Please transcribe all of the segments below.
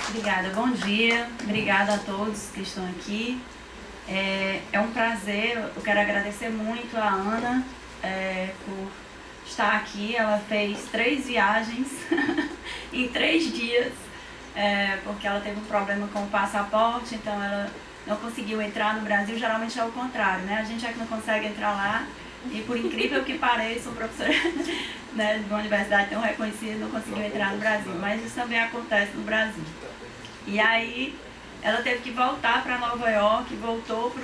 Obrigada, bom dia, obrigada a todos que estão aqui. É um prazer, eu quero agradecer muito a Ana por estar aqui. Ela fez 3 viagens em 3 dias, porque ela teve um problema com o passaporte, então ela não conseguiu entrar no Brasil. Geralmente é o contrário, né? A gente é que não consegue entrar lá, e por incrível que pareça, o professor né, de uma universidade tão reconhecida não conseguiu entrar no Brasil, mas isso também acontece no Brasil. E aí ela teve que voltar para Nova York, voltou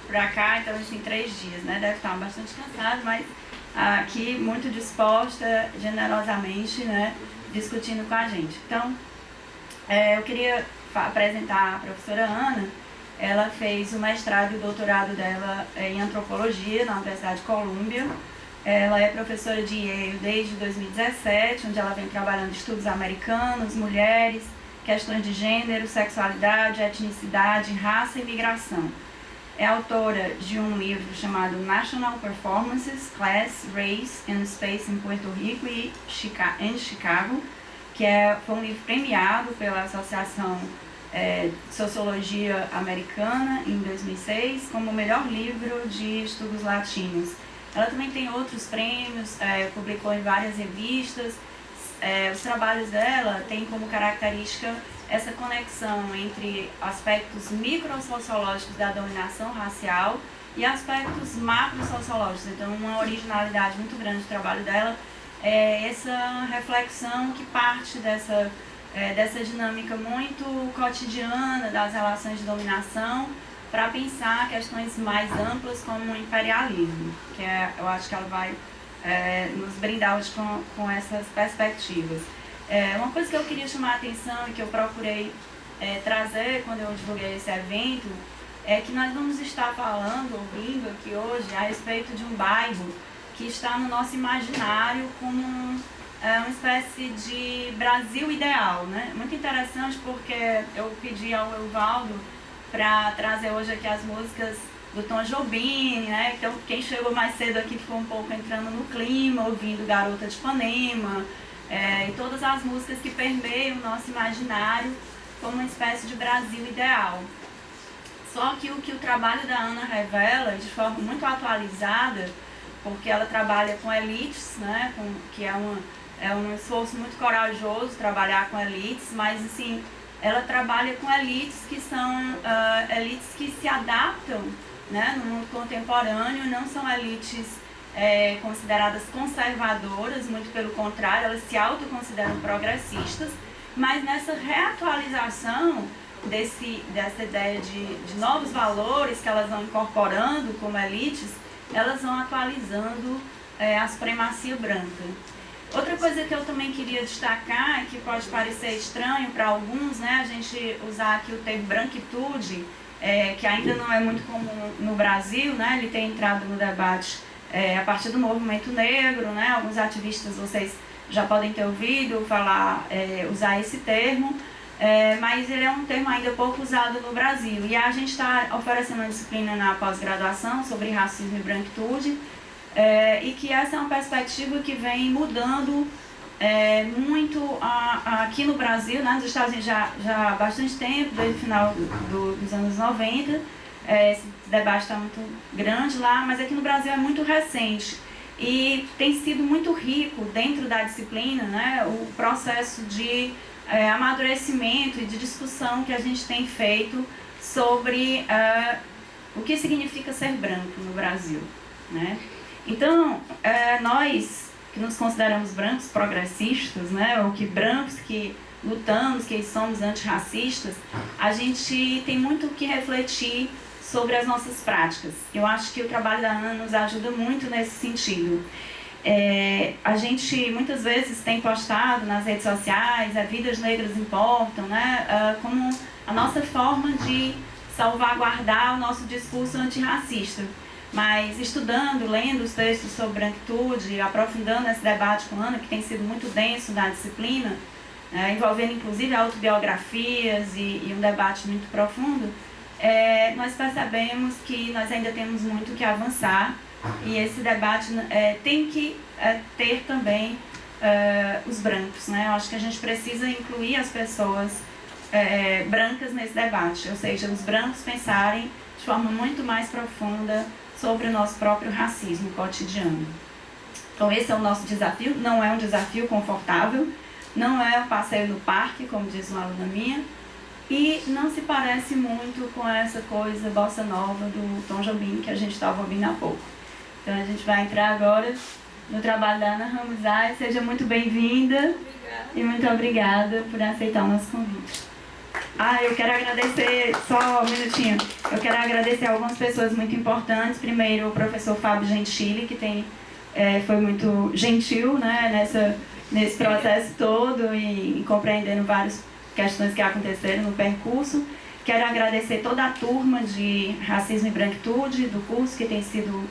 para cá, então assim, 3 dias, né? Deve estar bastante cansada, mas aqui muito disposta, generosamente, né? Discutindo com a gente. Então, eu queria apresentar a professora Ana. Ela fez o mestrado e o doutorado dela em antropologia na Universidade de Columbia. Ela é professora de Yale desde 2017, onde ela vem trabalhando estudos americanos, mulheres, questões de gênero, sexualidade, etnicidade, raça e migração. É autora de um livro chamado National Performances, Class, Race and Space em Puerto Rico e Chicago, que foi um livro premiado pela Associação de Sociologia Americana em 2006 como o melhor livro de estudos latinos. Ela também tem outros prêmios, publicou em várias revistas. Os trabalhos dela têm como característica essa conexão entre aspectos microsociológicos da dominação racial e aspectos macrosociológicos. Então, uma originalidade muito grande do trabalho dela é essa reflexão que parte dessa dinâmica muito cotidiana das relações de dominação para pensar questões mais amplas como o imperialismo, que eu acho que ela vai nos brindar hoje com essas perspectivas. Uma coisa que eu queria chamar a atenção e que eu procurei trazer quando eu divulguei esse evento é que nós vamos estar ouvindo aqui hoje a respeito de um bairro que está no nosso imaginário como uma espécie de Brasil ideal, né? Muito interessante, porque eu pedi ao Evaldo para trazer hoje aqui as músicas do Tom Jobim, né? Então, quem chegou mais cedo aqui ficou um pouco entrando no clima, ouvindo Garota de Ipanema, e todas as músicas que permeiam o nosso imaginário como uma espécie de Brasil ideal. Só que o trabalho da Ana revela, de forma muito atualizada, porque ela trabalha com elites, né? Que é um esforço muito corajoso trabalhar com elites, mas assim, ela trabalha com elites que são elites que se adaptam, né, no mundo contemporâneo. Não são elites consideradas conservadoras, muito pelo contrário, elas se autoconsideram progressistas, mas nessa reatualização dessa ideia de novos valores que elas vão incorporando como elites, elas vão atualizando a supremacia branca. Outra coisa que eu também queria destacar, que pode parecer estranho para alguns, né, a gente usar aqui o termo branquitude, que ainda não é muito comum no Brasil, né, ele tem entrado no debate a partir do movimento negro, né, alguns ativistas vocês já podem ter ouvido falar, usar esse termo, mas ele é um termo ainda pouco usado no Brasil. E a gente está oferecendo uma disciplina na pós-graduação sobre racismo e branquitude, e que essa é uma perspectiva que vem mudando muito aqui no Brasil, né, nos Estados Unidos já há bastante tempo, desde o final dos anos 90, esse debate está muito grande lá, mas aqui no Brasil é muito recente. E tem sido muito rico dentro da disciplina, né, o processo de amadurecimento e de discussão que a gente tem feito sobre o que significa ser branco no Brasil, né? Então, nós que nos consideramos brancos progressistas, né, ou que brancos que lutamos, que somos antirracistas, a gente tem muito o que refletir sobre as nossas práticas. Eu acho que o trabalho da Ana nos ajuda muito nesse sentido. A gente muitas vezes tem postado nas redes sociais, vidas negras importam, né, como a nossa forma de salvaguardar o nosso discurso antirracista. Mas estudando, lendo os textos sobre branquitude, aprofundando esse debate com a Ana, que tem sido muito denso na disciplina, envolvendo inclusive autobiografias e um debate muito profundo, nós percebemos que nós ainda temos muito que avançar, e esse debate tem que ter também os brancos, né? Eu acho que a gente precisa incluir as pessoas brancas nesse debate, ou seja, os brancos pensarem de forma muito mais profunda sobre o nosso próprio racismo cotidiano. Então esse é o nosso desafio, não é um desafio confortável, não é um passeio no parque, como diz uma aluna minha, e não se parece muito com essa coisa bossa nova do Tom Jobim que a gente estava ouvindo há pouco. Então a gente vai entrar agora no trabalho da Ana Ramuzai. Seja muito bem-vinda e muito obrigada por aceitar o nosso convite. Eu quero agradecer, só um minutinho, eu quero agradecer a algumas pessoas muito importantes. Primeiro, o professor Fábio Gentili, que foi muito gentil, né, nesse processo todo e compreendendo várias questões que aconteceram no percurso. Quero agradecer toda a turma de Racismo e Branquitude do curso, que tem tido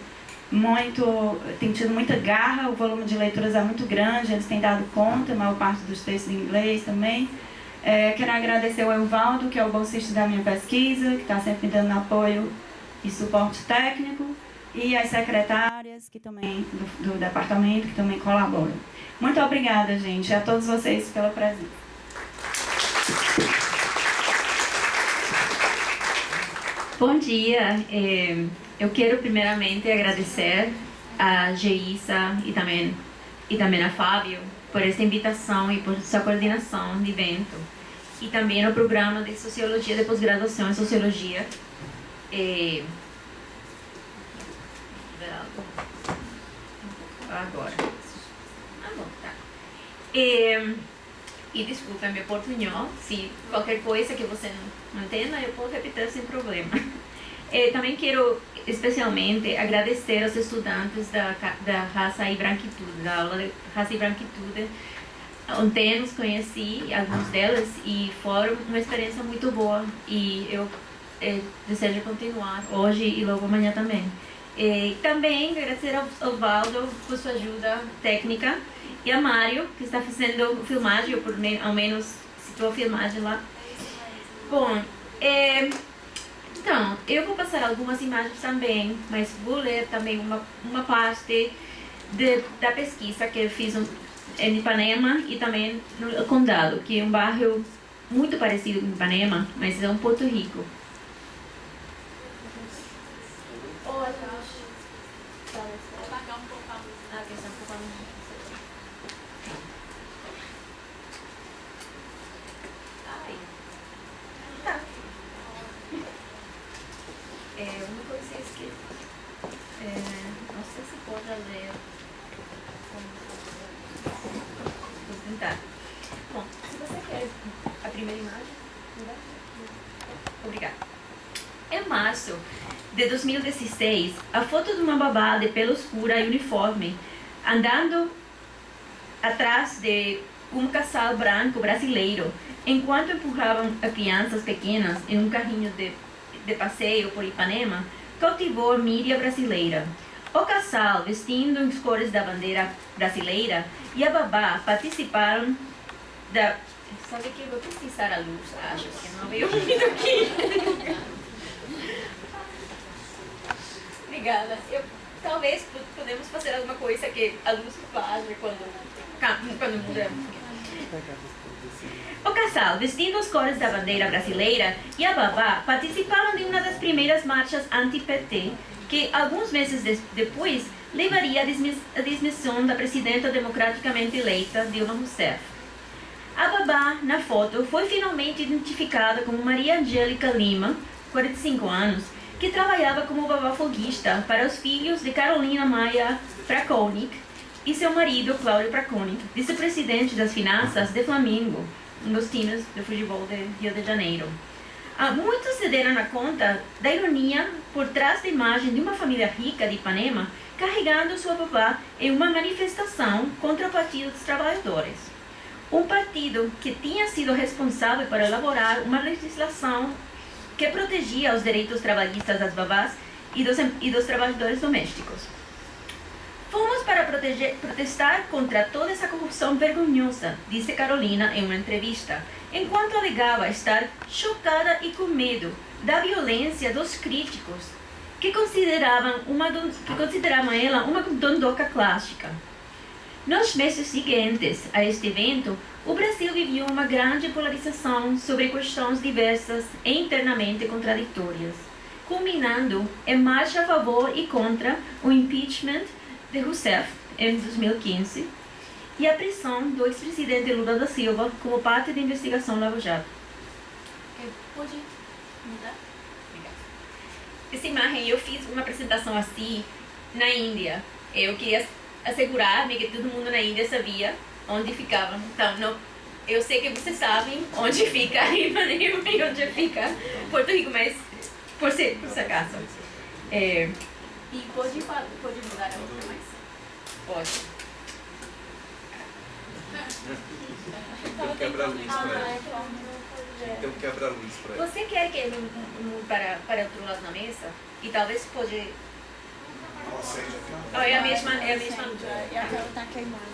muita garra, o volume de leituras é muito grande, eles têm dado conta, a maior parte dos textos em inglês também. Quero agradecer ao Evaldo, que é o bolsista da minha pesquisa, que está sempre me dando apoio e suporte técnico, e as secretárias que também, do departamento, que também colaboram. Muito obrigada, gente, a todos vocês pela presença. Bom dia, eu quero primeiramente agradecer a Geisa e também a Fábio por esta invitação e por sua coordenação de evento, e também o programa de Sociologia de pós-graduação em Sociologia. Agora. Bom, tá. E desculpa meu portunhol, se qualquer coisa que você não entenda, eu posso repetir sem problema. Também quero especialmente agradecer aos estudantes da Raça e Branquitude, da aula de Raça e Branquitude. Ontem nos conheci, alguns delas, e foram uma experiência muito boa, e eu desejo continuar hoje e logo amanhã também. Também agradecer ao Valdo por sua ajuda técnica, e a Mário, que está fazendo filmagem, ou ao menos citou a filmagem lá. Bom, então, eu vou passar algumas imagens também, mas vou ler também uma parte da pesquisa que eu fiz em Ipanema e também no Condado, que é um bairro muito parecido com Ipanema, mas é um Porto Rico. Uma coisa que eu esqueci. Não sei se pode ler. Vou tentar. Bom, se você quer a primeira imagem, obrigada. Em março de 2016, a foto de uma babá de pele escura e uniforme andando atrás de um casal branco brasileiro, enquanto empurravam crianças pequenas em um carrinho de passeio por Ipanema, cautivou a mídia brasileira. O casal, vestindo as cores da bandeira brasileira, e a babá participaram da... Sabe que eu vou precisar a luz, acho que não veio muito aqui. Obrigada. Talvez podemos fazer alguma coisa que a luz faz quando muda. O casal, vestindo as cores da bandeira brasileira, e a babá participaram de uma das primeiras marchas anti-PT, que alguns meses depois levaria à dismissão da presidenta democraticamente eleita, Dilma Rousseff. A babá, na foto, foi finalmente identificada como Maria Angélica Lima, 45 anos, que trabalhava como babá folguista para os filhos de Carolina Maia Prakonic e seu marido, Cláudio Prakonic, vice-presidente das finanças de Flamengo, um dos times de futebol de Rio de Janeiro. Muitos se deram na conta da ironia por trás da imagem de uma família rica de Ipanema carregando sua babá em uma manifestação contra o Partido dos Trabalhadores. Um partido que tinha sido responsável por elaborar uma legislação que protegia os direitos trabalhistas das babás e dos trabalhadores domésticos. Fomos para protestar contra toda essa corrupção vergonhosa, disse Carolina em uma entrevista, enquanto alegava estar chocada e com medo da violência dos críticos, que consideravam ela uma dondoca clássica. Nos meses seguintes a este evento, o Brasil viveu uma grande polarização sobre questões diversas e internamente contraditórias, culminando em marcha a favor e contra o impeachment de Rousseff em 2015 e a prisão do ex-presidente Lula da Silva como parte da investigação Lava Jato. Pode mudar? Obrigada. Essa imagem, eu fiz uma apresentação assim na Índia. Eu queria assegurar-me que todo mundo na Índia sabia onde ficava. Então, não, eu sei que vocês sabem onde fica Ipanema e onde fica Porto Rico, mas por si acaso. E pode mudar a outra mais? Pode. Tem um quebra-luz para ela. Tem um quebra-luz para ela. Você quer que eu mude para outro lado da mesa? E talvez pode... Oh, é a mesma... E a tela está queimando.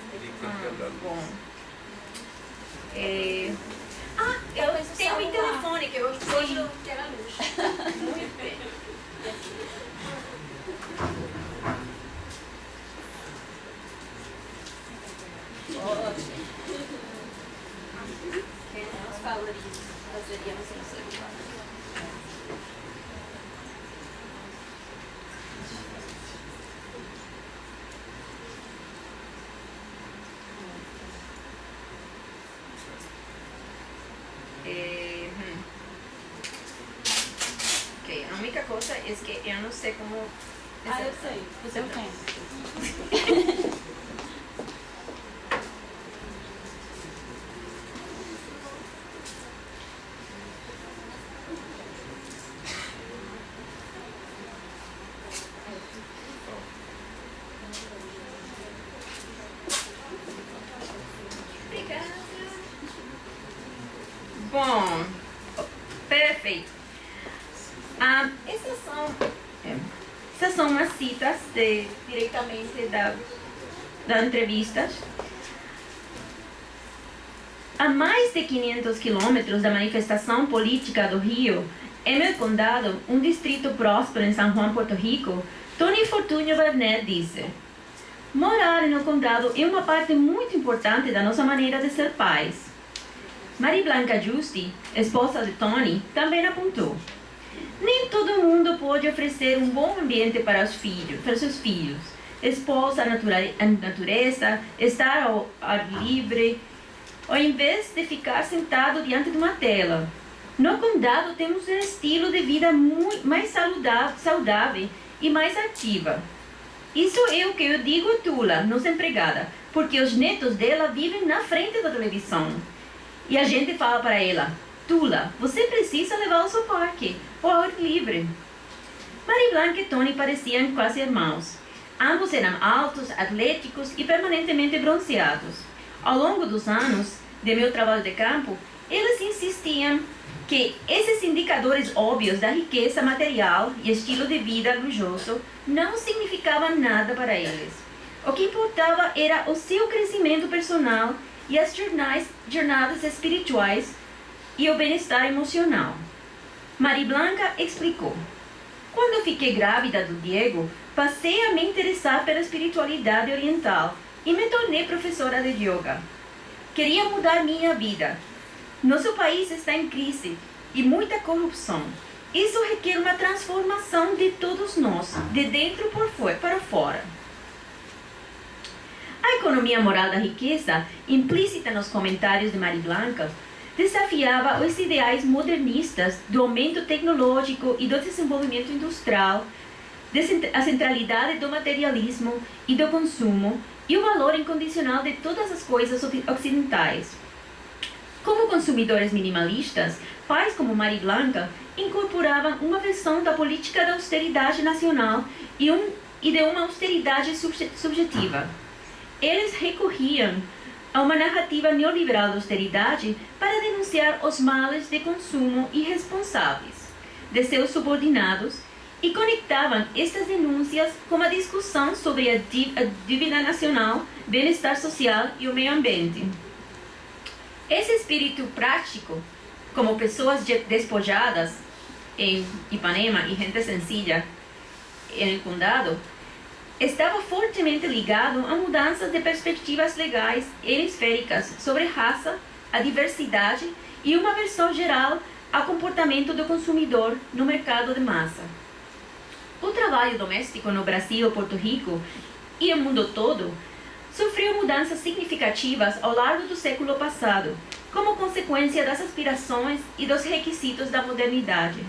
Bom. Eu tenho um telefone que eu escolho ter a luz. Muito bem. Os favoritos fazeríamos isso. Ok, a única coisa é que eu não sei como... Eu sei. Eu tenho. Bom, perfeito. Essas são umas citas diretamente da entrevista. A mais de 500 quilômetros da manifestação política do Rio, em meu condado, um distrito próspero em São Juan, Porto Rico, Tony Fortunio Barnett disse: morar no condado é uma parte muito importante da nossa maneira de ser pais. Mari Blanca Giusti, esposa de Tony, também apontou: nem todo mundo pode oferecer um bom ambiente para seus filhos. Expor a natureza, estar ao ar livre, ao invés de ficar sentado diante de uma tela. No condado temos um estilo de vida muito mais saudável e mais ativa. Isso é o que eu digo a Tula, nossa empregada, porque os netos dela vivem na frente da televisão. E a gente fala para ela: Tula, você precisa levá-los ao parque, ao ar livre. Mari Blanca e Tony pareciam quase irmãos. Ambos eram altos, atléticos e permanentemente bronzeados. Ao longo dos anos de meu trabalho de campo, eles insistiam que esses indicadores óbvios da riqueza material e estilo de vida luxuoso não significavam nada para eles. O que importava era o seu crescimento personal e as jornadas espirituais e o bem-estar emocional. Mari Blanca explicou: quando fiquei grávida do Diego, passei a me interessar pela espiritualidade oriental e me tornei professora de yoga. Queria mudar minha vida. Nosso país está em crise e muita corrupção. Isso requer uma transformação de todos nós, de dentro para fora. A economia moral da riqueza, implícita nos comentários de Mari Blanca, desafiava os ideais modernistas do aumento tecnológico e do desenvolvimento industrial, a centralidade do materialismo e do consumo e o valor incondicional de todas as coisas ocidentais. Como consumidores minimalistas, pais como Mari Blanca incorporavam uma versão da política da austeridade nacional e de uma austeridade subjetiva. Eles recorriam a uma narrativa neoliberal da austeridade para denunciar os males de consumo irresponsáveis de seus subordinados e conectavam estas denúncias com a discussão sobre a dívida nacional, bem-estar social e o meio ambiente. Esse espírito prático, como pessoas despojadas em Ipanema e gente sencilla em el condado, estava fortemente ligado a mudanças de perspectivas legais hemisféricas sobre raça, a diversidade e uma versão geral ao comportamento do consumidor no mercado de massa. O trabalho doméstico no Brasil, Porto Rico e o mundo todo sofreu mudanças significativas ao longo do século passado, como consequência das aspirações e dos requisitos da modernidade.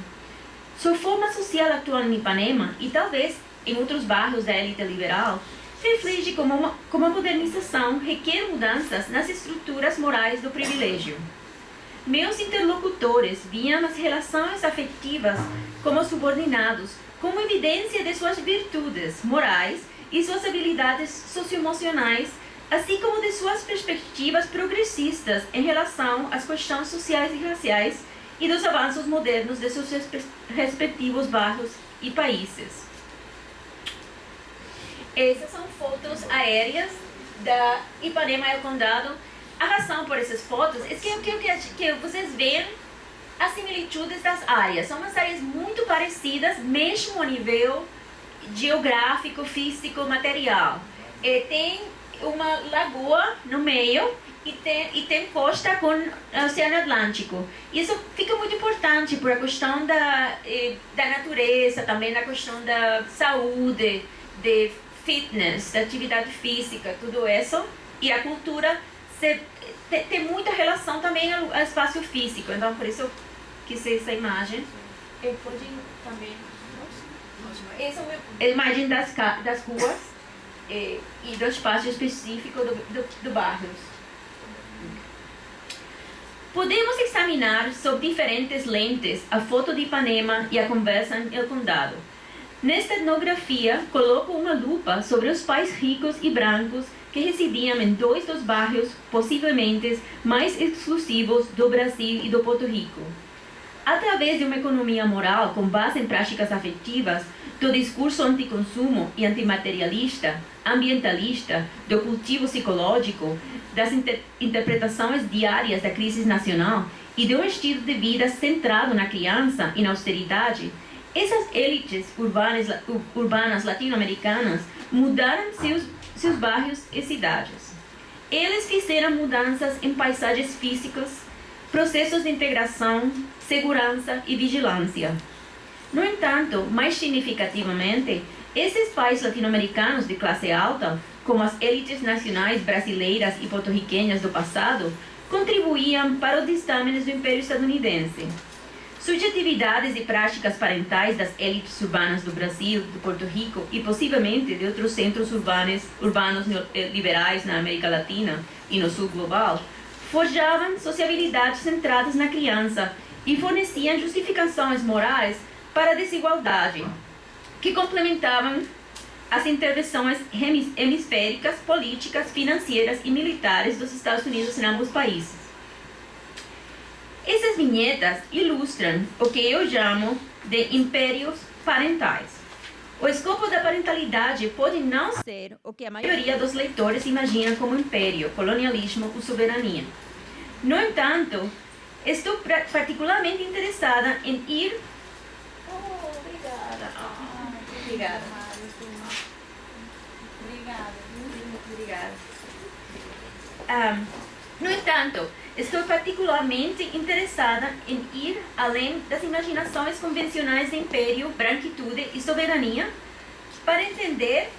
Sua forma social atual em Ipanema, e talvez em outros bairros da élite liberal, reflete como a modernização requer mudanças nas estruturas morais do privilégio. Meus interlocutores viam as relações afetivas como subordinados, como evidência de suas virtudes morais e suas habilidades socioemocionais, assim como de suas perspectivas progressistas em relação às questões sociais e raciais e dos avanços modernos de seus respectivos bairros e países. Essas são fotos aéreas da Ipanema e o Condado. A razão por essas fotos é que vocês veem as similitudes das áreas. São umas áreas muito parecidas, mesmo a nível geográfico, físico, material. Tem uma lagoa no meio e tem costa com o Oceano Atlântico. Isso fica muito importante por a questão da natureza, também da questão da saúde, de fitness, da atividade física, tudo isso. E a cultura tem muita relação também ao espaço físico. Então, por isso eu quis essa imagem. Pode também. Essa é a imagem das ruas e do espaço específico do bairro. Podemos examinar sob diferentes lentes a foto de Ipanema e a conversa em El Condado. Nesta etnografia, coloco uma lupa sobre os pais ricos e brancos que residiam em dois dos bairros possivelmente mais exclusivos do Brasil e do Porto Rico. Através de uma economia moral com base em práticas afetivas, do discurso anticonsumo e antimaterialista, ambientalista, do cultivo psicológico, das interpretações diárias da crise nacional e de um estilo de vida centrado na criança e na austeridade, essas élites urbanas latino-americanas mudaram seus bairros e cidades. Eles fizeram mudanças em paisagens físicas, processos de integração, segurança e vigilância. No entanto, mais significativamente, esses países latino-americanos de classe alta, como as élites nacionais brasileiras e porto-riquenhas do passado, contribuíam para os ditames do Império Estadunidense. Subjetividades e práticas parentais das élites urbanas do Brasil, do Porto Rico e possivelmente de outros centros urbanos liberais na América Latina e no Sul global, forjavam sociabilidades centradas na criança e forneciam justificações morais para a desigualdade, que complementavam as intervenções hemisféricas, políticas, financeiras e militares dos Estados Unidos em ambos países. Essas vinhetas ilustram o que eu chamo de impérios parentais. O escopo da parentalidade pode não ser o que a maioria dos leitores imagina como império, colonialismo ou soberania. No entanto, estou particularmente interessada em ir... Obrigada. Obrigada. No entanto, estou particularmente interessada em ir além das imaginações convencionais de império, branquitude e soberania para entender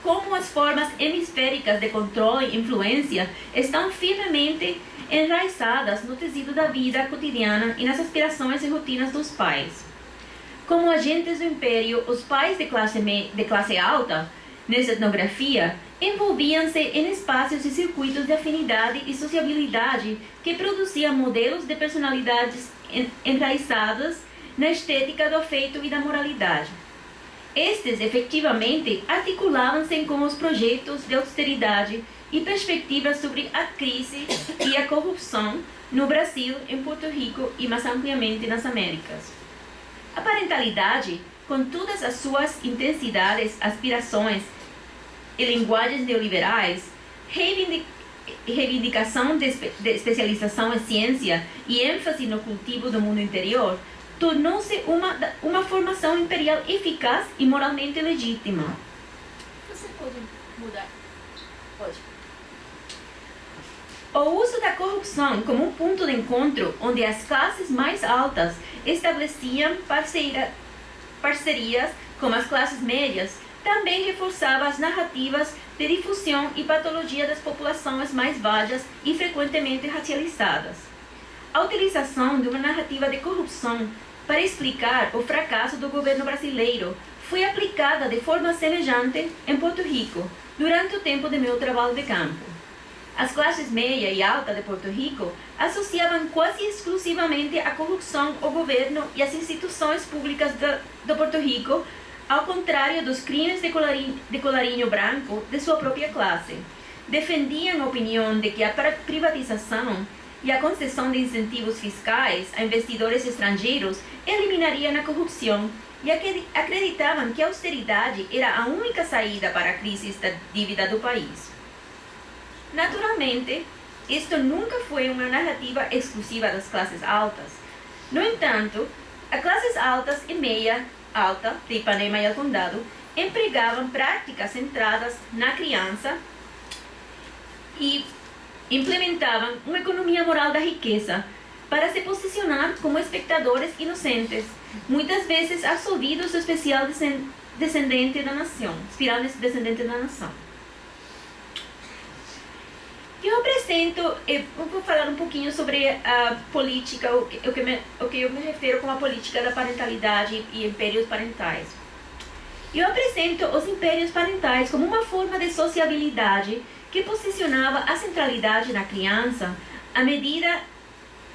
como as formas hemisféricas de controle e influência estão firmemente enraizadas no tecido da vida cotidiana e nas aspirações e rotinas dos pais. Como agentes do império, os pais de classe alta, nessa etnografia, envolviam-se em espaços e circuitos de afinidade e sociabilidade que produziam modelos de personalidades enraizadas na estética do afeto e da moralidade. Estes, efetivamente, articulavam-se com os projetos de austeridade e perspectivas sobre a crise e a corrupção no Brasil, em Porto Rico e mais ampliamente nas Américas. A parentalidade, com todas as suas intensidades, aspirações e linguagens neoliberais, reivindicação de especialização em ciência e ênfase no cultivo do mundo interior, tornou-se uma formação imperial eficaz e moralmente legítima. Você pode mudar? Pode. O uso da corrupção como um ponto de encontro onde as classes mais altas estabeleciam parcerias com as classes médias também reforçava as narrativas de difusão e patologia das populações mais baixas e frequentemente racializadas. A utilização de uma narrativa de corrupção para explicar o fracasso do governo brasileiro foi aplicada de forma semelhante em Porto Rico durante o tempo de meu trabalho de campo. As classes média e alta de Porto Rico associavam quase exclusivamente a corrupção ao governo e às instituições públicas de Porto Rico, ao contrário dos crimes de colarinho branco de sua própria classe. Defendiam a opinião de que a privatização e a concessão de incentivos fiscais a investidores estrangeiros eliminariam a corrupção e acreditavam que a austeridade era a única saída para a crise da dívida do país. Naturalmente, isto nunca foi uma narrativa exclusiva das classes altas. No entanto, as classes altas e meia alta de Ipanema e El Condado empregavam práticas centradas na criança e implementavam uma economia moral da riqueza para se posicionar como espectadores inocentes, muitas vezes absolvidos do especial descendente da nação, espiral descendente da nação. Eu vou falar um pouquinho sobre a política, o que eu me refiro com a política da parentalidade e impérios parentais. Eu apresento os impérios parentais como uma forma de sociabilidade que posicionava a centralidade na criança à medida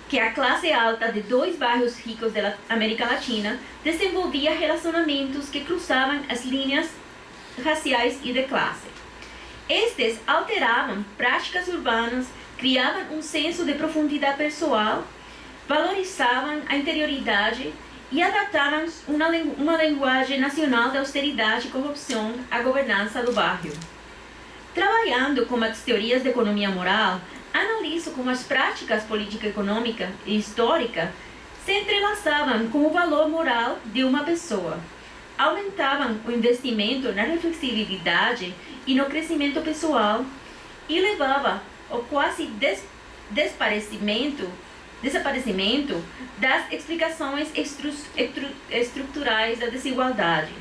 que a classe alta de dois bairros ricos da América Latina desenvolvia relacionamentos que cruzavam as linhas raciais e de classe. Estes alteravam práticas urbanas, criavam um senso de profundidade pessoal, valorizavam a interioridade e adaptavam uma linguagem nacional de austeridade e corrupção à governança do bairro. Trabalhando com as teorias de economia moral, analiso como as práticas político-econômica e histórica se entrelaçavam com o valor moral de uma pessoa. Aumentavam o investimento na reflexibilidade e no crescimento pessoal e levava ao quase desaparecimento das explicações estruturais da desigualdade.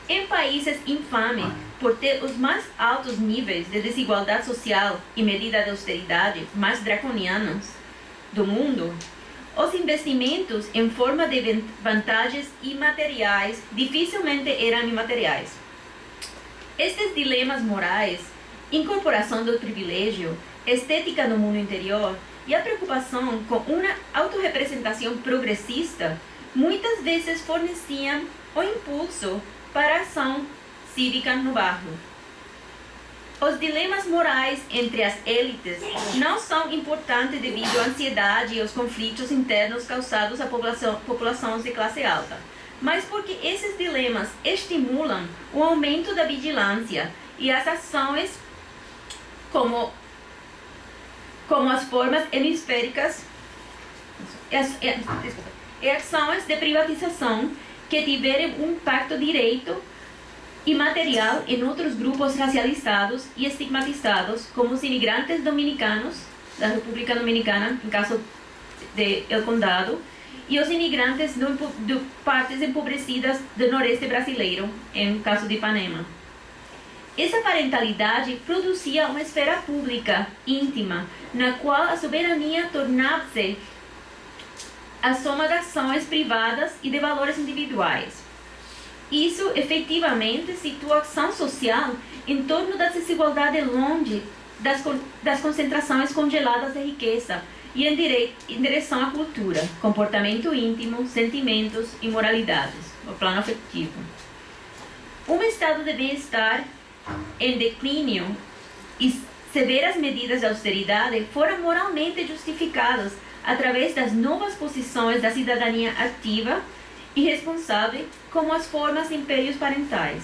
Em países infames por ter os mais altos níveis de desigualdade social e medidas de austeridade mais draconianos do mundo, os investimentos em forma de vantagens imateriais dificilmente eram imateriais. Estes dilemas morais, incorporação do privilégio, estética no mundo interior e a preocupação com uma autorrepresentação progressista muitas vezes forneciam o impulso para a ação cívica no bairro. Os dilemas morais entre as élites não são importantes devido à ansiedade e aos conflitos internos causados à população de classe alta, mas porque esses dilemas estimulam o aumento da vigilância e as ações como as formas hemisféricas e ações de privatização que tiverem um impacto direto e material em outros grupos racializados e estigmatizados, como os imigrantes dominicanos da República Dominicana, em caso de El Condado, e os imigrantes de partes empobrecidas do Noroeste brasileiro, em caso de Ipanema. Essa parentalidade produzia uma esfera pública, íntima, na qual a soberania tornava-se a soma de ações privadas e de valores individuais. Isso, efetivamente, situa a ação social em torno da desigualdade longe das concentrações congeladas de riqueza e em direção à cultura, comportamento íntimo, sentimentos e moralidades, o plano afetivo. Um estado de bem-estar em declínio e severas medidas de austeridade foram moralmente justificadas através das novas posições da cidadania ativa e responsável, como as formas de impérios parentais.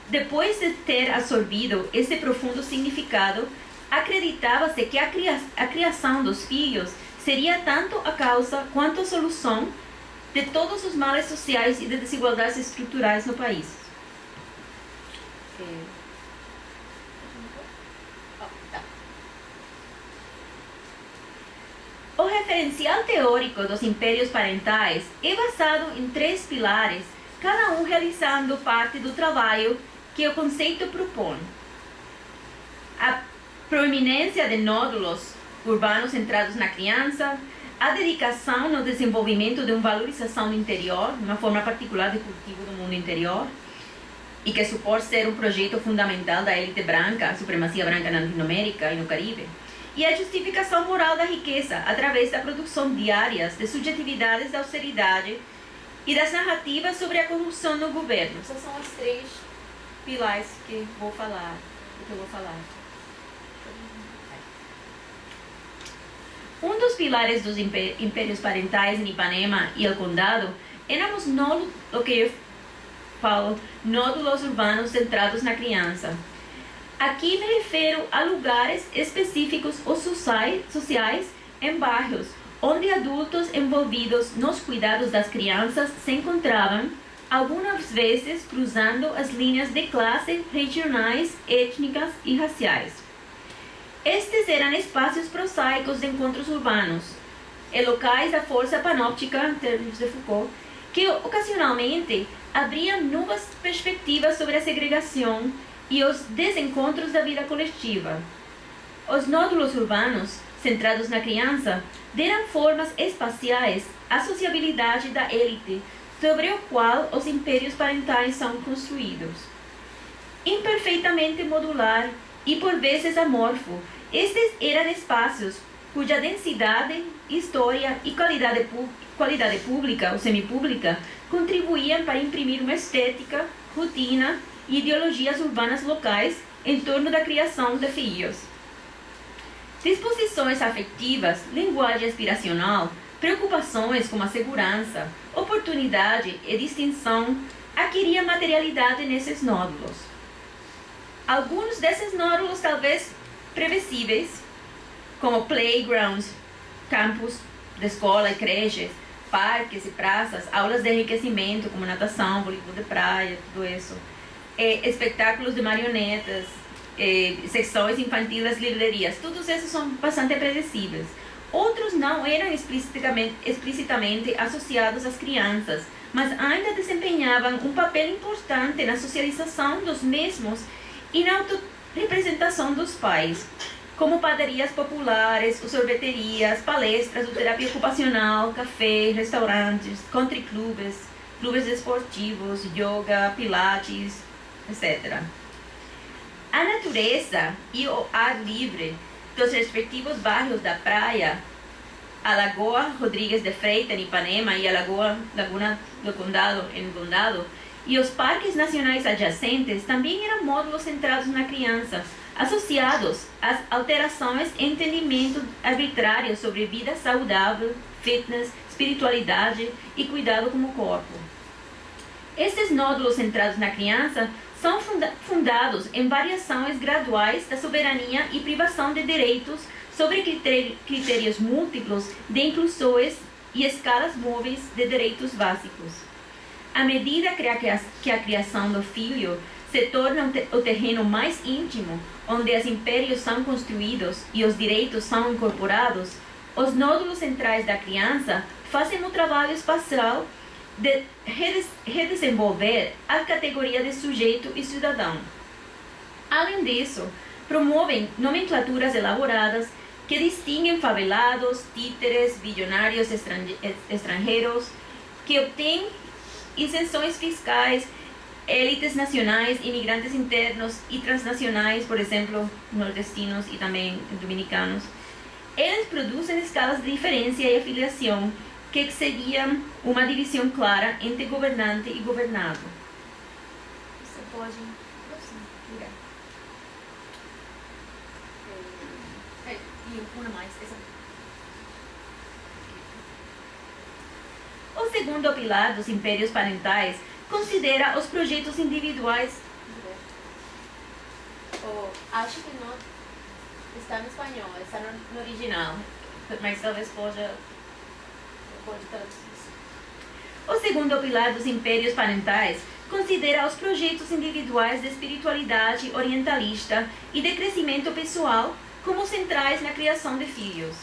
Depois de ter absorvido esse profundo significado, acreditava-se que a criação dos filhos seria tanto a causa quanto a solução de todos os males sociais e de desigualdades estruturais no país. O referencial teórico dos impérios parentais é basado em 3 pilares, cada um realizando parte do trabalho que o conceito propõe. A proeminência de nódulos urbanos centrados na criança, a dedicação no desenvolvimento de uma valorização do interior, uma forma particular de cultivo do mundo interior, e que supõe ser um projeto fundamental da elite branca, a supremacia branca na Latinoamérica e no Caribe, e a justificação moral da riqueza através da produção diárias de subjetividades da austeridade e das narrativas sobre a corrupção no governo. Essas são as 3 pilares que eu vou falar. Um dos pilares dos impérios parentais em Ipanema e El Condado eram o que eu falo, nódulos urbanos centrados na criança. Aqui me refiro a lugares específicos ou sociais em bairros, onde adultos envolvidos nos cuidados das crianças se encontravam, algumas vezes cruzando as linhas de classe regionais, étnicas e raciais. Estes eram espaços prosaicos de encontros urbanos, e locais da força panóptica, em termos de Foucault, que ocasionalmente abriam novas perspectivas sobre a segregação e os desencontros da vida coletiva. Os nódulos urbanos, centrados na criança, deram formas espaciais à sociabilidade da élite, sobre o qual os impérios parentais são construídos. Imperfeitamente modular e por vezes amorfo, estes eram espaços cuja densidade, história e qualidade pública ou semipública contribuíam para imprimir uma estética, rotina e ideologias urbanas locais em torno da criação de filhos. Disposições afetivas, linguagem aspiracional, preocupações como a segurança, oportunidade e distinção adquiriam materialidade nesses nódulos. Alguns desses nódulos talvez previsíveis, como playgrounds, campos de escola e creches, parques e praças, aulas de enriquecimento como natação, voleibol de praia, tudo isso, espetáculos de marionetas, secções infantis das livrarias, todos esses são bastante predicíveis. Outros não eram explicitamente associados às crianças, mas ainda desempenhavam um papel importante na socialização dos mesmos e na autorrepresentação dos pais, como padarias populares, sorveterias, palestras, terapia ocupacional, café, restaurantes, country clubes, clubes esportivos, yoga, pilates, etc. A natureza e o ar livre dos respectivos bairros da praia, a Lagoa Rodrigues de Freitas, em Ipanema, e a Laguna do Condado, em Condado, e os parques nacionais adjacentes também eram módulos centrados na criança, associados às alterações em entendimento arbitrário sobre vida saudável, fitness, espiritualidade e cuidado com o corpo. Estes nódulos centrados na criança são fundados em variações graduais da soberania e privação de direitos sobre critérios múltiplos de inclusões e escalas móveis de direitos básicos. À medida que a criação do filho se torna o terreno mais íntimo, onde os impérios são construídos e os direitos são incorporados, os nódulos centrais da criança fazem o trabalho espacial de redesenvolver a categoria de sujeito e cidadão. Além disso, promovem nomenclaturas elaboradas que distinguem favelados, títeres, bilionários estrangeiros, que obtêm isenções fiscais, élites nacionais, imigrantes internos e transnacionais, por exemplo, nordestinos e também dominicanos. Eles produzem escalas de diferença e afiliação que seguiam uma divisão clara entre governante e governado. Você pode... Obrigada. E uma mais. O segundo pilar dos impérios parentais considera os projetos individuais. Acho que não está em espanhol, está no original. mas talvez pode traduzir. O segundo pilar dos impérios parentais considera os projetos individuais de espiritualidade orientalista e de crescimento pessoal como centrais na criação de filhos.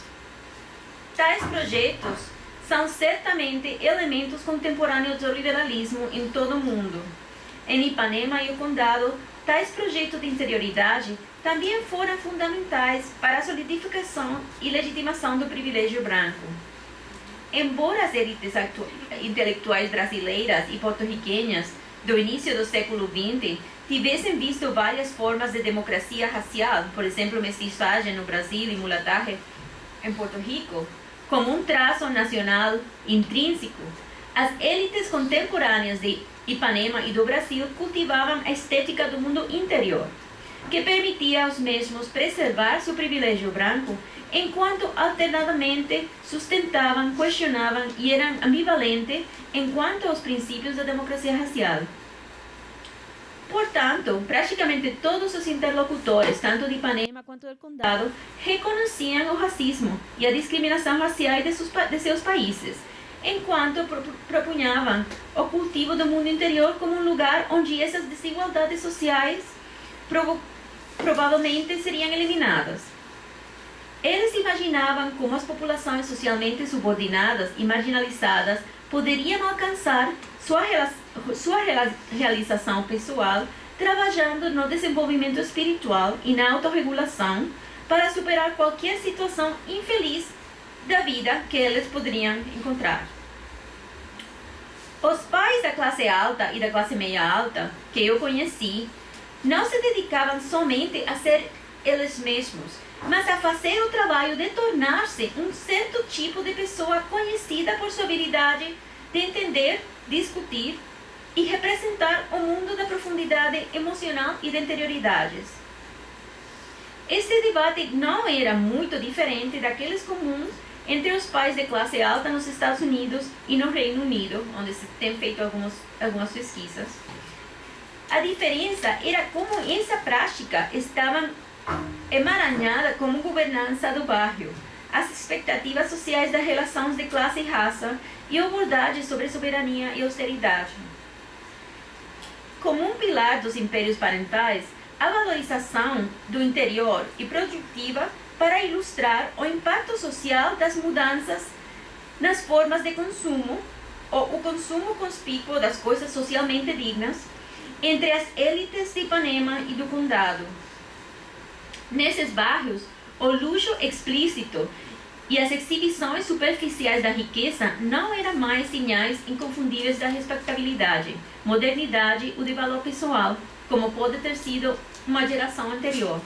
Tais projetos são certamente elementos contemporâneos do liberalismo em todo o mundo. Em Ipanema e o Condado, tais projetos de interioridade também foram fundamentais para a solidificação e legitimação do privilégio branco. Embora as elites intelectuais brasileiras e porto-riquenhas do início do século XX tivessem visto várias formas de democracia racial, por exemplo, mestiçagem no Brasil e mulatagem em Porto Rico, como um traço nacional intrínseco, as elites contemporâneas de Ipanema e do Brasil cultivavam a estética do mundo interior, que permitia aos mesmos preservar seu privilégio branco, enquanto alternadamente sustentavam, questionavam e eram ambivalentes enquanto aos princípios da democracia racial. Portanto, praticamente todos os interlocutores, tanto de Ipanema quanto do Condado, reconheciam o racismo e a discriminação racial de seus países, enquanto propunhavam o cultivo do mundo interior como um lugar onde essas desigualdades sociais provavelmente seriam eliminadas. Eles imaginavam como as populações socialmente subordinadas e marginalizadas poderiam alcançar sua realização pessoal trabalhando no desenvolvimento espiritual e na autorregulação para superar qualquer situação infeliz da vida que eles poderiam encontrar. Os pais da classe alta e da classe meia alta que eu conheci não se dedicavam somente a ser eles mesmos, mas a fazer o trabalho de tornar-se um certo tipo de pessoa conhecida por sua habilidade de entender, discutir e representar o mundo da profundidade emocional e de interioridades. Este debate não era muito diferente daqueles comuns entre os pais de classe alta nos Estados Unidos e no Reino Unido, onde se tem feito algumas pesquisas. A diferença era como essa prática estava emaranhada como governança do bairro, as expectativas sociais das relações de classe e raça e abordagens sobre soberania e austeridade. Como um pilar dos impérios parentais, a valorização do interior e produtiva para ilustrar o impacto social das mudanças nas formas de consumo ou o consumo conspícuo das coisas socialmente dignas entre as elites de Ipanema e do Condado. Nesses bairros, o luxo explícito e as exibições superficiais da riqueza não eram mais sinais inconfundíveis da respeitabilidade, modernidade ou de valor pessoal, como pode ter sido uma geração anterior.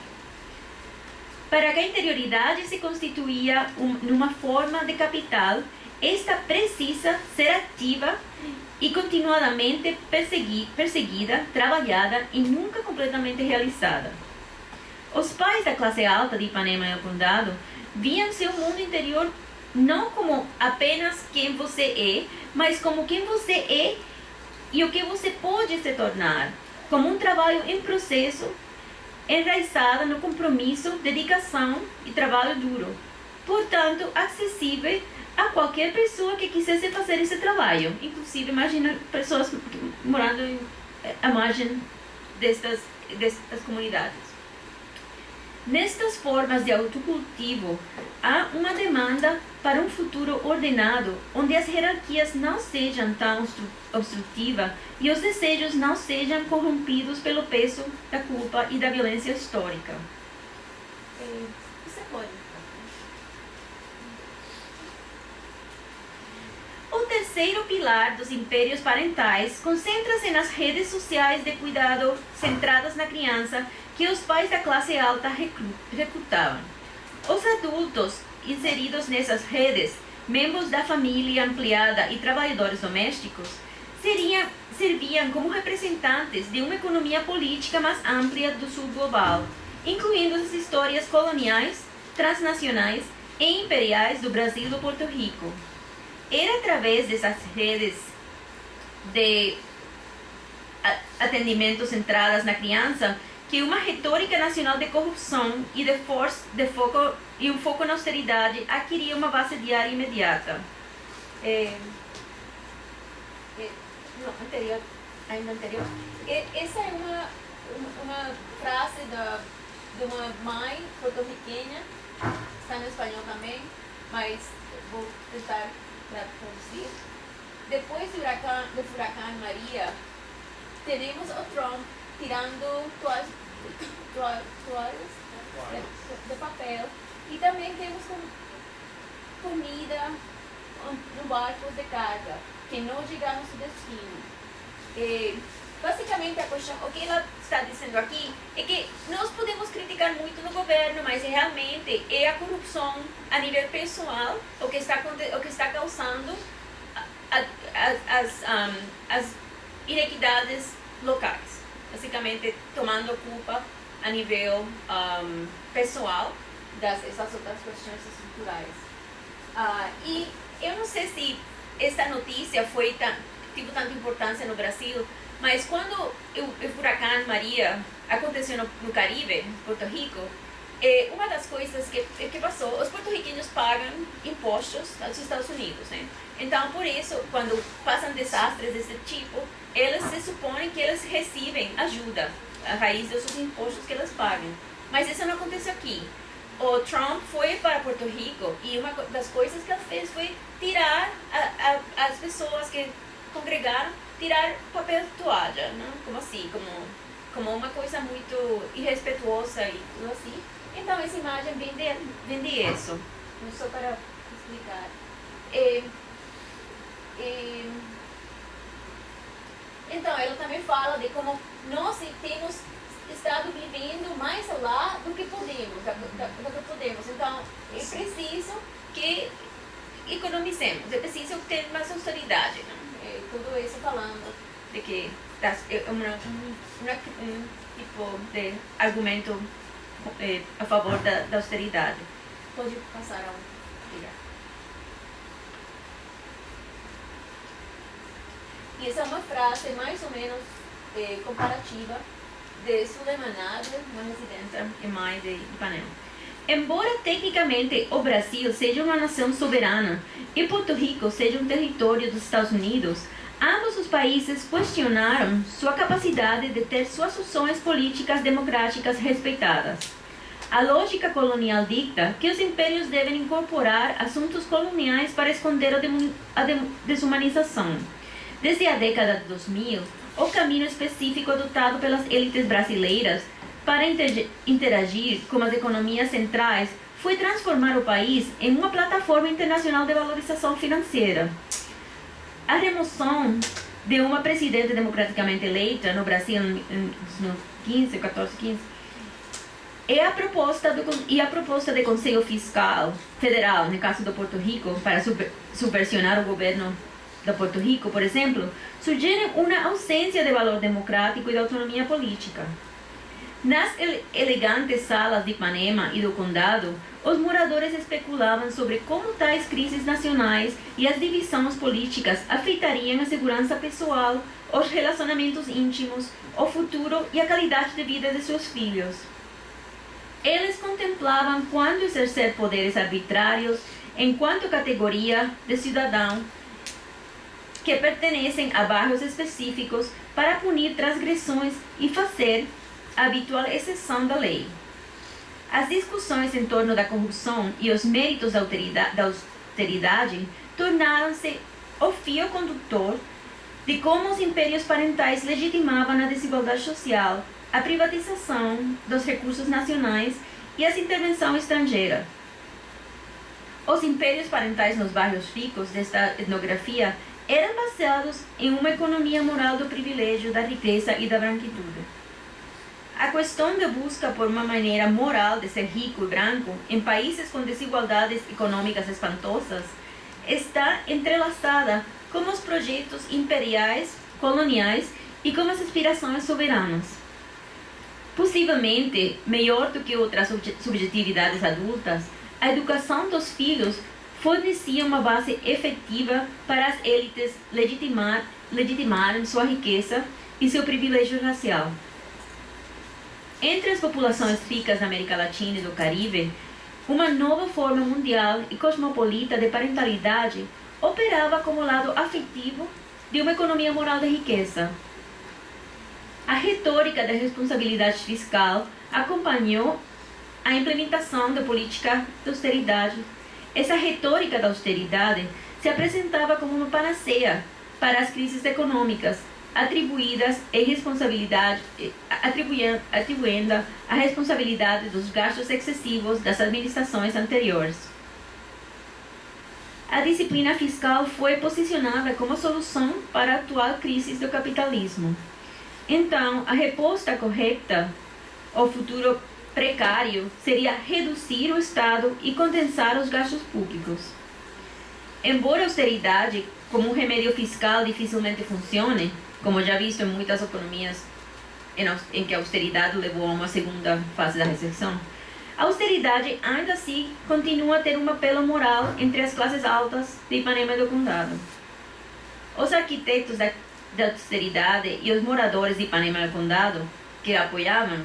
Para que a interioridade se constituía numa forma de capital, esta precisa ser ativa e continuadamente perseguida, trabalhada e nunca completamente realizada. Os pais da classe alta de Ipanema e do Condado viam seu mundo interior não como apenas quem você é, mas como quem você é e o que você pode se tornar, como um trabalho em processo, enraizado no compromisso, dedicação e trabalho duro, portanto acessível a qualquer pessoa que quisesse fazer esse trabalho, inclusive imagina pessoas morando à margem destas comunidades. Nestas formas de autocultivo, há uma demanda para um futuro ordenado, onde as hierarquias não sejam tão obstrutivas e os desejos não sejam corrompidos pelo peso da culpa e da violência histórica. Você pode. O terceiro pilar dos impérios parentais concentra-se nas redes sociais de cuidado centradas na criança que os pais da classe alta recrutavam. Os adultos inseridos nessas redes, membros da família ampliada e trabalhadores domésticos, serviam como representantes de uma economia política mais ampla do sul global, incluindo as histórias coloniais, transnacionais e imperiais do Brasil e do Porto Rico. Era através dessas redes de atendimento centradas na criança que uma retórica nacional de corrupção e um foco na austeridade adquiria uma base diária imediata. Ainda anterior. Essa é uma frase de uma mãe porto-riquenha, está no espanhol também, mas vou tentar traduzir. Depois do furacão Maria, temos o Trump tirando toalhas de papel e também temos comida no barco de carga, que não chegamos ao destino. Basicamente, a questão, o que ela está dizendo aqui é que nós podemos criticar muito no governo, mas realmente é a corrupção a nível pessoal o que está causando as inequidades locais. Basicamente, tomando culpa a nível pessoal dessas outras questões estruturais. E eu não sei se esta notícia teve tanta importância no Brasil, mas quando o furacão Maria aconteceu no Caribe, Porto Rico, uma das coisas que passou, os porto-riquenhos pagam impostos aos Estados Unidos, né? Então, por isso, quando passam desastres desse tipo, eles se supõem que eles recebem ajuda a raiz dos impostos que eles pagam. Mas isso não aconteceu aqui. O Trump foi para Porto Rico e uma das coisas que ele fez foi tirar as pessoas que congregaram, tirar papel de toalha, né? Como assim, como uma coisa muito irrespeituosa e tudo assim. Então, essa imagem vem de isso. Só para explicar. Então, ela também fala de como nós temos estado vivendo mais lá do que podemos. Então, é preciso que economicemos, é preciso ter mais austeridade. Né? Tudo isso falando de que um tipo de argumento a favor da austeridade. Pode passar ao obrigado. E essa é uma frase mais ou menos comparativa de Suleyman Adler, uma residente e mãe de Ipanema. Embora tecnicamente o Brasil seja uma nação soberana e Porto Rico seja um território dos Estados Unidos, ambos os países questionaram sua capacidade de ter suas ações políticas democráticas respeitadas. A lógica colonial dicta que os impérios devem incorporar assuntos coloniais para esconder a desumanização. Desde a década de 2000, o caminho específico adotado pelas elites brasileiras para interagir com as economias centrais foi transformar o país em uma plataforma internacional de valorização financeira. A remoção de uma presidente democraticamente eleita no Brasil em 14, 15, a proposta do Conselho Fiscal Federal, no caso do Porto Rico, para subversionar o governo de Porto Rico, por exemplo, sugerem uma ausência de valor democrático e de autonomia política. Nas elegantes salas de Ipanema e do Condado, os moradores especulavam sobre como tais crises nacionais e as divisões políticas afetariam a segurança pessoal, os relacionamentos íntimos, o futuro e a qualidade de vida de seus filhos. Eles contemplavam quando exercer poderes arbitrários enquanto categoria de cidadão que pertencem a bairros específicos para punir transgressões e fazer a habitual exceção da lei. As discussões em torno da corrupção e os méritos da austeridade tornaram-se o fio condutor de como os impérios parentais legitimavam a desigualdade social, a privatização dos recursos nacionais e a intervenção estrangeira. Os impérios parentais nos bairros ricos desta etnografia eram baseados em uma economia moral do privilégio, da riqueza e da branquitude. A questão da busca por uma maneira moral de ser rico e branco em países com desigualdades econômicas espantosas está entrelaçada com os projetos imperiais, coloniais e com as aspirações soberanas. Possivelmente, melhor do que outras subjetividades adultas, a educação dos filhos fornecia uma base efetiva para as élites legitimarem sua riqueza e seu privilégio racial. Entre as populações ricas da América Latina e do Caribe, uma nova forma mundial e cosmopolita de parentalidade operava como lado afetivo de uma economia moral de riqueza. A retórica da responsabilidade fiscal acompanhou a implementação da política de austeridade. Essa retórica da austeridade se apresentava como uma panaceia para as crises econômicas, atribuindo a responsabilidade dos gastos excessivos das administrações anteriores. A disciplina fiscal foi posicionada como a solução para a atual crise do capitalismo. Então, a resposta correta ao futuro precário seria reduzir o Estado e condensar os gastos públicos. Embora a austeridade, como um remédio fiscal, dificilmente funcione, como já visto em muitas economias em que a austeridade levou a uma segunda fase da recessão, a austeridade ainda assim continua a ter um apelo moral entre as classes altas de Ipanema e do Condado. Os arquitetos da austeridade e os moradores de Ipanema e do Condado, que a apoiavam,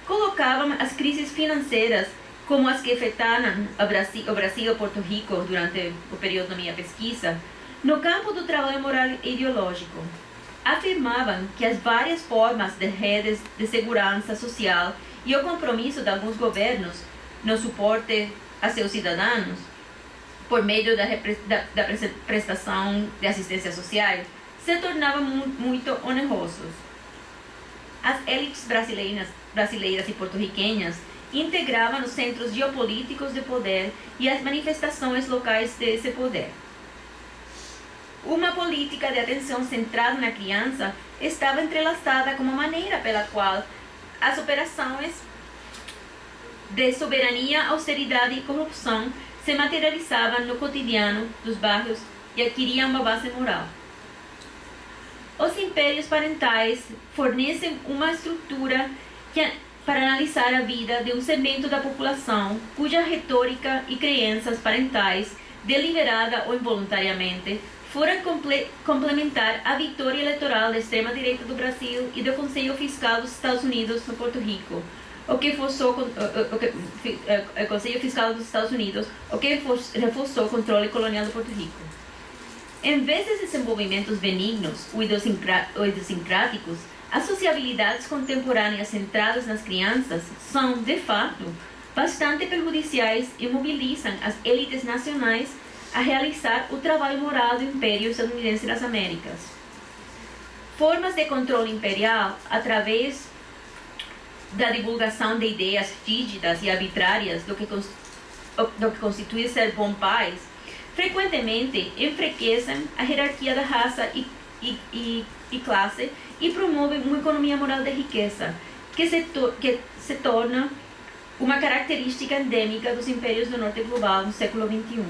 colocavam as crises financeiras como as que afetaram o Brasil e Porto Rico durante o período da minha pesquisa, no campo do trabalho moral e ideológico. Afirmavam que as várias formas de redes de segurança social e o compromisso de alguns governos no suporte a seus cidadãos, por meio da prestação de assistência social, se tornavam muito onerosos. As élites brasileiras e porto-riquenhas integravam os centros geopolíticos de poder e as manifestações locais desse poder. Uma política de atenção centrada na criança estava entrelaçada como maneira pela qual as operações de soberania, austeridade e corrupção se materializavam no cotidiano dos bairros e adquiriam uma base moral. Os impérios parentais fornecem uma estrutura para analisar a vida de um segmento da população cuja retórica e crenças parentais, deliberada ou involuntariamente, foram complementar a vitória eleitoral da extrema-direita do Brasil e do Conselho Fiscal dos Estados Unidos no Porto Rico, o que reforçou o controle colonial do Porto Rico. Em vez de desenvolvimentos benignos ou idiosincráticos, as sociabilidades contemporâneas centradas nas crianças são, de fato, bastante prejudiciais e mobilizam as élites nacionais a realizar o trabalho moral do Império Estadunidense das Américas. Formas de controle imperial, através da divulgação de ideias rígidas e arbitrárias do que constitui ser bom país, frequentemente enfraquecem a hierarquia da raça e classe e promovem uma economia moral de riqueza, que se torna uma característica endêmica dos impérios do norte global no século XXI.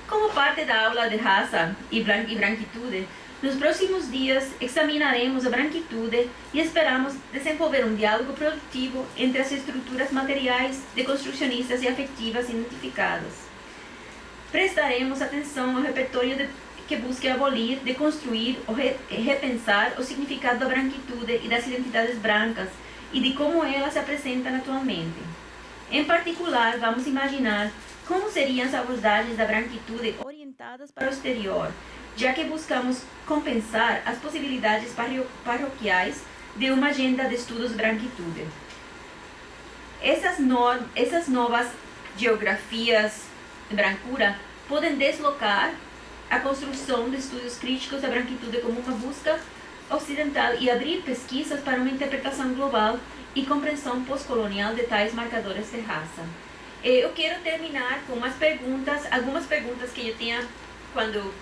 Como parte da aula de raça e branquitude, nos próximos dias examinaremos a branquitude e esperamos desenvolver um diálogo produtivo entre as estruturas materiais, deconstrucionistas e afetivas identificadas. Prestaremos atenção ao repertório que busca abolir, deconstruir ou repensar o significado da branquitude e das identidades brancas e de como elas se apresentam atualmente. Em particular, vamos imaginar como seriam as abordagens da branquitude orientadas para o exterior, já que buscamos compensar as possibilidades paroquiais de uma agenda de estudos de branquitude. Essas novas geografias de brancura podem deslocar a construção de estudos críticos da branquitude como uma busca ocidental e abrir pesquisas para uma interpretação global e compreensão pós-colonial de tais marcadores de raça. Eu quero terminar com algumas perguntas que eu tinha quando,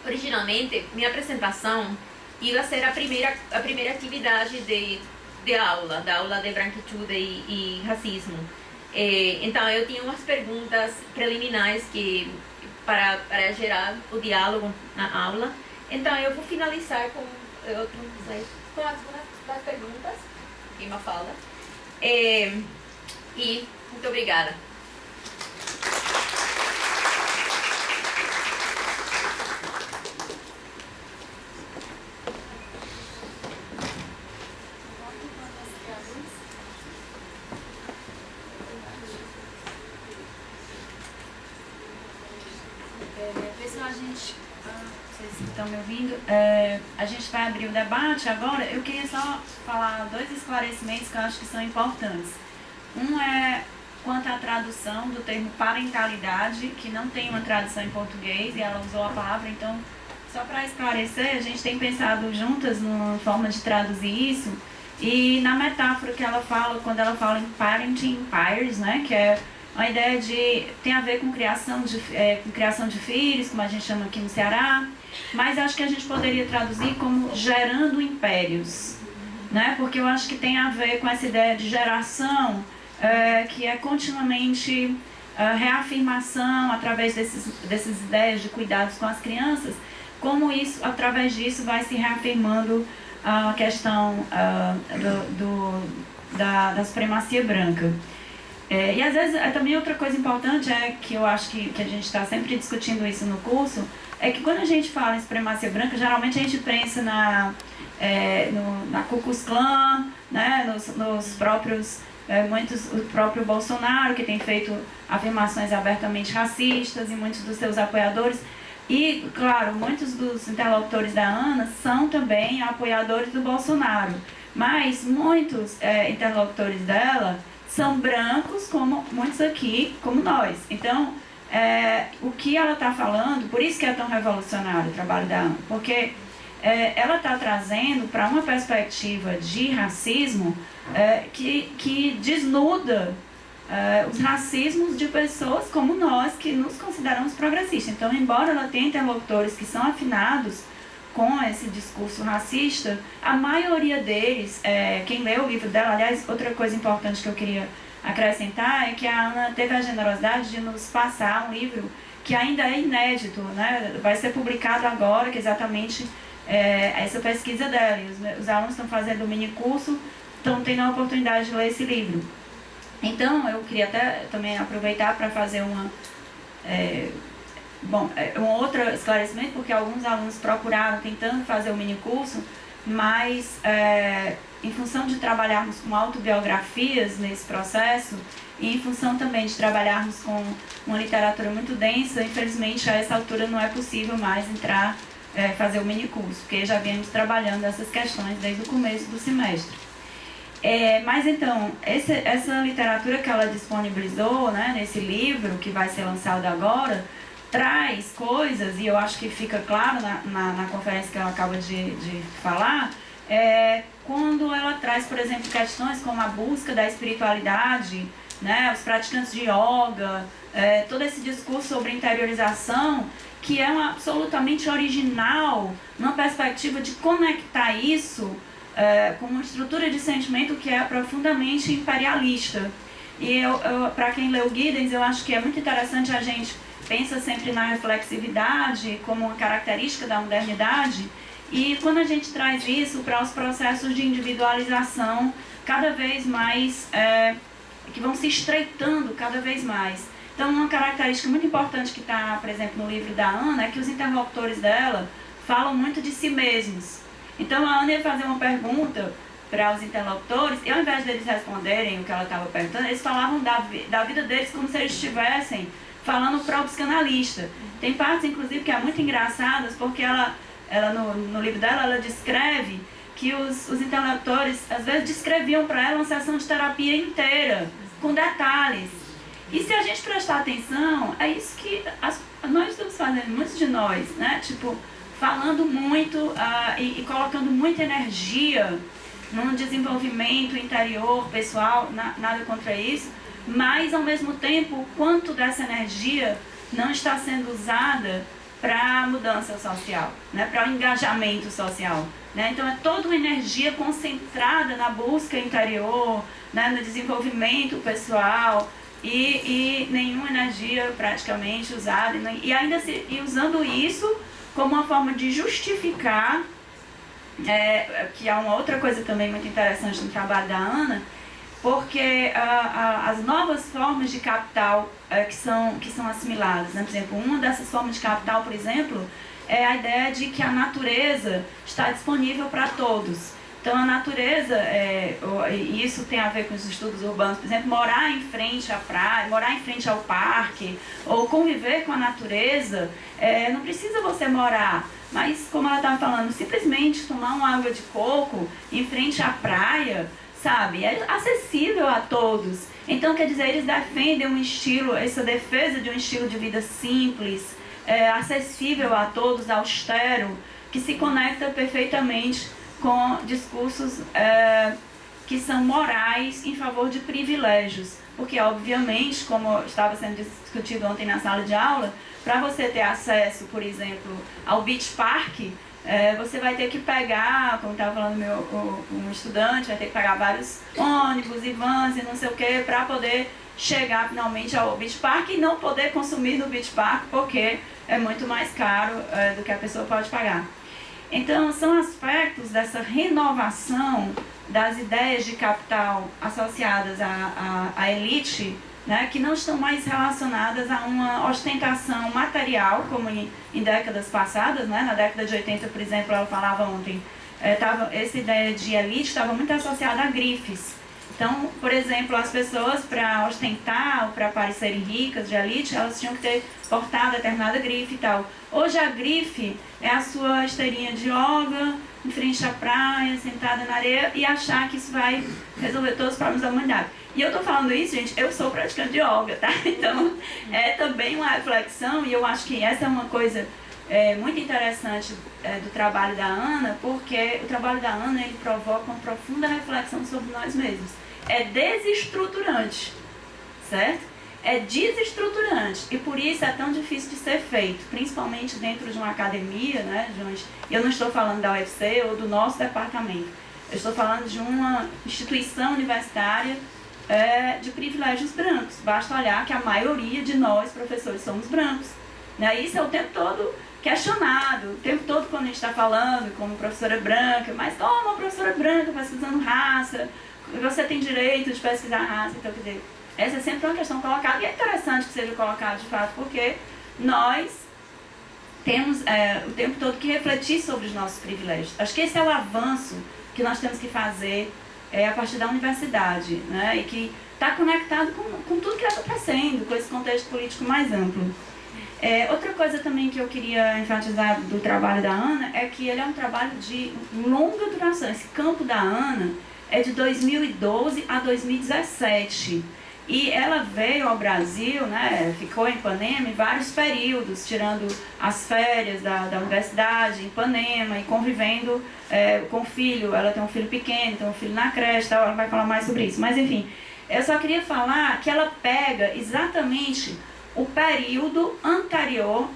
originalmente, minha apresentação ia ser a primeira atividade da aula de branquitude e racismo. Então, eu tinha umas perguntas preliminares para gerar o diálogo na aula. Então, eu vou finalizar com algumas das perguntas que uma fala. E muito obrigada. vocês estão me ouvindo, a gente vai abrir o debate agora. Eu queria só falar 2 esclarecimentos que eu acho que são importantes. Um é quanto à tradução do termo parentalidade, que não tem uma tradução em português e ela usou a palavra, então, só para esclarecer, a gente tem pensado juntas numa forma de traduzir isso, e na metáfora que ela fala, quando ela fala em parenting empires, né, que é uma ideia de, tem a ver com criação de filhos, como a gente chama aqui no Ceará, mas acho que a gente poderia traduzir como gerando impérios, né, porque eu acho que tem a ver com essa ideia de geração, que é continuamente reafirmação através dessas ideias de cuidados com as crianças, como isso, através disso vai se reafirmando a questão da supremacia branca. E às vezes também outra coisa importante que eu acho que a gente está sempre discutindo isso no curso, é que quando a gente fala em supremacia branca, geralmente a gente pensa na Ku Klux Klan, né, nos próprios o próprio Bolsonaro, que tem feito afirmações abertamente racistas, e muitos dos seus apoiadores. E, claro, muitos dos interlocutores da Ana são também apoiadores do Bolsonaro. Mas muitos interlocutores dela são brancos, como muitos aqui, como nós. Então, o que ela está falando, por isso que é tão revolucionário o trabalho da Ana, porque ela está trazendo para uma perspectiva de racismo que desnuda os racismos de pessoas como nós, que nos consideramos progressistas. Então, embora ela tenha interlocutores que são afinados com esse discurso racista, a maioria deles, quem lê o livro dela, aliás, outra coisa importante que eu queria acrescentar é que a Ana teve a generosidade de nos passar um livro que ainda é inédito, né? Vai ser publicado agora, que é exatamente essa pesquisa dela. E os alunos estão fazendo o mini curso, estão tendo a oportunidade de ler esse livro. Então, eu queria até também aproveitar para fazer um outro esclarecimento, porque alguns alunos procuraram tentando fazer o mini curso, mas em função de trabalharmos com autobiografias nesse processo, e em função também de trabalharmos com uma literatura muito densa, infelizmente a essa altura não é possível mais fazer o mini curso, porque já viemos trabalhando essas questões desde o começo do semestre. Mas então, essa literatura que ela disponibilizou, né, nesse livro que vai ser lançado agora, traz coisas, e eu acho que fica claro na conferência que ela acaba de falar, quando ela traz, por exemplo, questões como a busca da espiritualidade, né, os praticantes de yoga, todo esse discurso sobre interiorização, que é absolutamente original, numa perspectiva de conectar isso com uma estrutura de sentimento que é profundamente imperialista. E para quem leu Giddens, eu acho que é muito interessante, a gente pensa sempre na reflexividade como uma característica da modernidade, e quando a gente traz isso para os processos de individualização cada vez mais, que vão se estreitando cada vez mais. Então, uma característica muito importante que está, por exemplo, no livro da Ana, é que os interlocutores dela falam muito de si mesmos. Então, a Ana ia fazer uma pergunta para os interlocutores, e ao invés deles responderem o que ela estava perguntando, eles falavam da vida deles como se eles estivessem falando para o psicanalista. Tem partes, inclusive, que é muito engraçadas, porque ela no livro dela, ela descreve que os interlocutores, às vezes, descreviam para ela uma sessão de terapia inteira, com detalhes. E se a gente prestar atenção, é isso que nós estamos fazendo, muitos de nós, né? Tipo, falando muito e colocando muita energia num desenvolvimento interior, pessoal, nada contra isso, mas, ao mesmo tempo, quanto dessa energia não está sendo usada para a mudança social, né? Para o engajamento social. Né? Então, é toda uma energia concentrada na busca interior, né? No desenvolvimento pessoal, e nenhuma energia praticamente usada, e ainda usando isso como uma forma de justificar, que é uma outra coisa também muito interessante no trabalho da Ana, porque as novas formas de capital que são assimiladas, né? Por exemplo, uma dessas formas de capital, por exemplo, é a ideia de que a natureza está disponível para todos. Então, a natureza, e isso tem a ver com os estudos urbanos, por exemplo, morar em frente à praia, morar em frente ao parque, ou conviver com a natureza, não precisa você morar, mas como ela estava falando, simplesmente tomar uma água de coco em frente à praia, sabe, é acessível a todos. Então, quer dizer, eles defendem um estilo, essa defesa de um estilo de vida simples, acessível a todos, austero, que se conecta perfeitamente com discursos que são morais em favor de privilégios. Porque, obviamente, como estava sendo discutido ontem na sala de aula, para você ter acesso, por exemplo, ao Beach Park, você vai ter que pegar, como estava falando um estudante, vai ter que pegar vários ônibus e vans e não sei o que, para poder chegar finalmente ao Beach Park e não poder consumir no Beach Park, porque é muito mais caro do que a pessoa pode pagar. Então, são aspectos dessa renovação das ideias de capital associadas à elite, né, que não estão mais relacionadas a uma ostentação material, como em décadas passadas, né, na década de 80, por exemplo, ela falava ontem, essa ideia de elite estava muito associada a grifes. Então, por exemplo, as pessoas, para ostentar ou para parecerem ricas de elite, elas tinham que ter portado determinada grife e tal. Hoje a grife é a sua esteirinha de yoga, em frente à praia, sentada na areia, e achar que isso vai resolver todos os problemas da humanidade. E eu estou falando isso, gente, eu sou praticante de yoga, tá? Então, é também uma reflexão, e eu acho que essa é uma coisa muito interessante do trabalho da Ana, porque o trabalho da Ana, ele provoca uma profunda reflexão sobre nós mesmos. É desestruturante, certo? É desestruturante, e por isso é tão difícil de ser feito, principalmente dentro de uma academia, né? Eu não estou falando da UFC ou do nosso departamento, eu estou falando de uma instituição universitária de privilégios brancos. Basta olhar que a maioria de nós, professores, somos brancos, né? Isso é o tempo todo questionado, o tempo todo quando a gente está falando como professora branca, mas como uma professora branca pesquisando raça, você tem direito de pesquisar raça, então, quer dizer, essa é sempre uma questão colocada, e é interessante que seja colocada de fato, porque nós temos o tempo todo que refletir sobre os nossos privilégios. Acho que esse é o avanço que nós temos que fazer a partir da universidade, né? E que está conectado com tudo que está acontecendo, com esse contexto político mais amplo. Outra coisa também que eu queria enfatizar do trabalho da Ana é que ele é um trabalho de longa duração. Esse campo da Ana é de 2012 a 2017. E ela veio ao Brasil, né, ficou em Ipanema em vários períodos, tirando as férias da universidade em Ipanema e convivendo com o filho. Ela tem um filho pequeno, tem um filho na creche, ela vai falar mais sobre isso. Mas, enfim, eu só queria falar que ela pega exatamente o período anterior,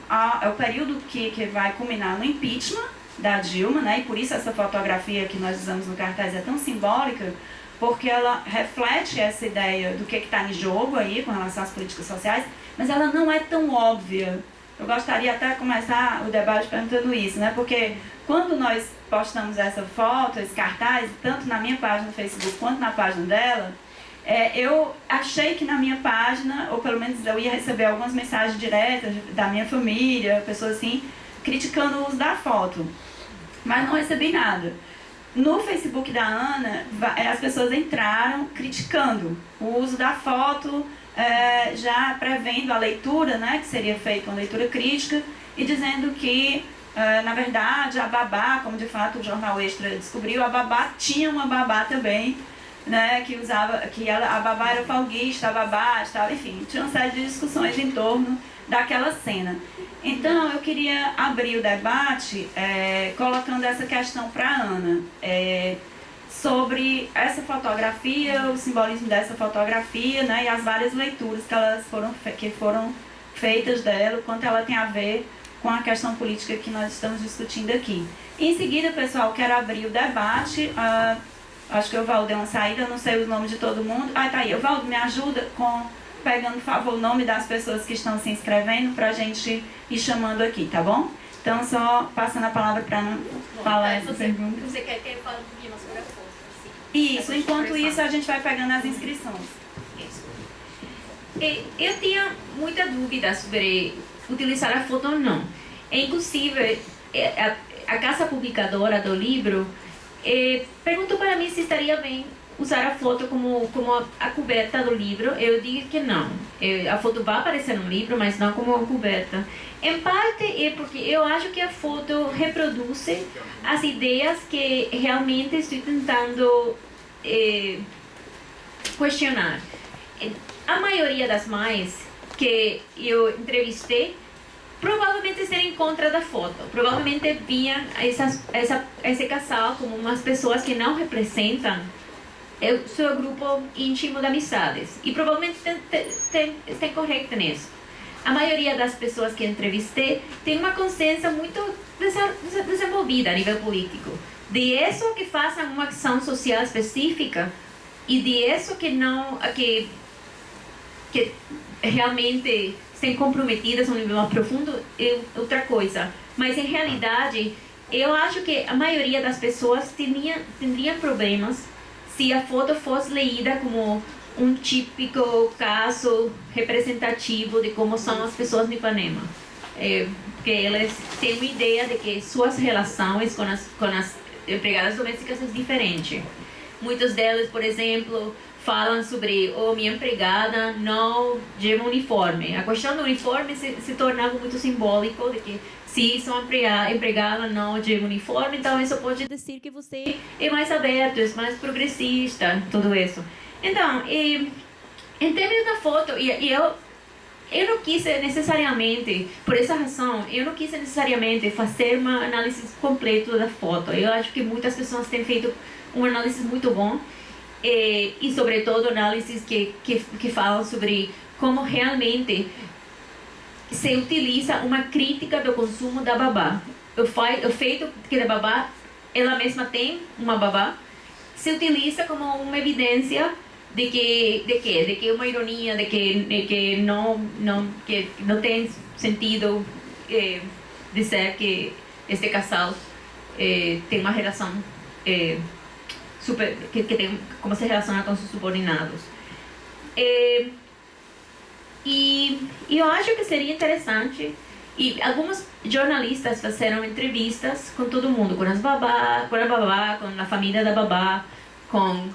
o período que vai culminar no impeachment da Dilma, né, e por isso essa fotografia que nós usamos no cartaz é tão simbólica, porque ela reflete essa ideia do que está em jogo aí com relação às políticas sociais, mas ela não é tão óbvia. Eu gostaria até de começar o debate perguntando isso, né? Porque quando nós postamos essa foto, esse cartaz, tanto na minha página no Facebook quanto na página dela, eu achei que na minha página, ou pelo menos eu ia receber algumas mensagens diretas da minha família, pessoas assim, criticando o uso da foto, mas não recebi nada. No Facebook da Ana, as pessoas entraram criticando o uso da foto, já prevendo a leitura, né, que seria feita uma leitura crítica, e dizendo que, na verdade, a babá, como de fato o Jornal Extra descobriu, a babá tinha uma babá também, né, que a babá era folguista, a babá estava, enfim, tinha uma série de discussões em torno daquela cena. Então, eu queria abrir o debate colocando essa questão para a Ana, sobre essa fotografia, o simbolismo dessa fotografia, né, e as várias leituras que foram feitas dela, o quanto ela tem a ver com a questão política que nós estamos discutindo aqui. Em seguida, pessoal, quero abrir o debate. Acho que o Valdo deu uma saída, eu não sei os nomes de todo mundo. Tá aí. O Valdo, me ajuda pegando, por favor, o nome das pessoas que estão se inscrevendo para a gente ir chamando aqui, tá bom? Então, só passando a palavra para Ana falar essa pergunta. Você quer que eu fale um pouquinho mais sobre a foto? Isso, enquanto isso a gente vai pegando as inscrições. Isso. Eu tinha muita dúvida sobre utilizar a foto ou não. Inclusive, a casa publicadora do livro, perguntou para mim se estaria bem usar a foto como a coberta do livro. Eu digo que não. A foto vai aparecer no livro, mas não como a coberta. Em parte é porque eu acho que a foto reproduz as ideias que realmente estou tentando questionar. A maioria das mães que eu entrevistei provavelmente estariam em contra da foto. Provavelmente viam esse casal como umas pessoas que não representam o seu grupo íntimo de amizades. E provavelmente está correto nisso. A maioria das pessoas que entrevistei tem uma consciência muito desenvolvida a nível político. De isso que fazem uma ação social específica e de isso que realmente estão comprometidas a um nível mais profundo é outra coisa. Mas, em realidade, eu acho que a maioria das pessoas teriam problemas se a foto fosse lida como um típico caso representativo de como são as pessoas no Ipanema. Porque elas têm uma ideia de que suas relações com as empregadas domésticas é diferente. Muitas delas, por exemplo, falam sobre minha empregada não leva uniforme. A questão do uniforme se torna algo muito simbólico, de que se sua empregada não leva uniforme, então isso pode dizer que você é mais aberto, é mais progressista, tudo isso. Então, em termos da foto, eu não quis necessariamente, por essa razão, eu não quis necessariamente fazer uma análise completa da foto. Eu acho que muitas pessoas têm feito uma análise muito bom, e sobretudo análises que falam sobre como realmente se utiliza uma crítica do consumo da babá. O feito que a babá, ela mesma tem uma babá, se utiliza como uma evidência de que uma ironia, de que não tem sentido dizer que este casal tem uma relação que tem como se relaciona com seus subordinados. E eu acho que seria interessante, e alguns jornalistas fizeram entrevistas com todo mundo, com a babá, com a família da babá, com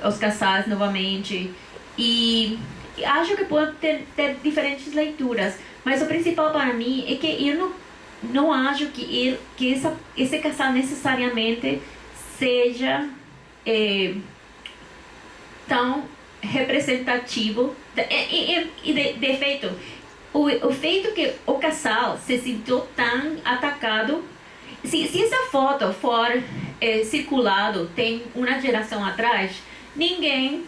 os casais novamente, e acho que pode ter diferentes leituras, mas o principal para mim é que eu não acho que esse casal necessariamente seja tão representativo de feito. O feito que o casal se sentiu tão atacado, se essa foto for circulado tem uma geração atrás, ninguém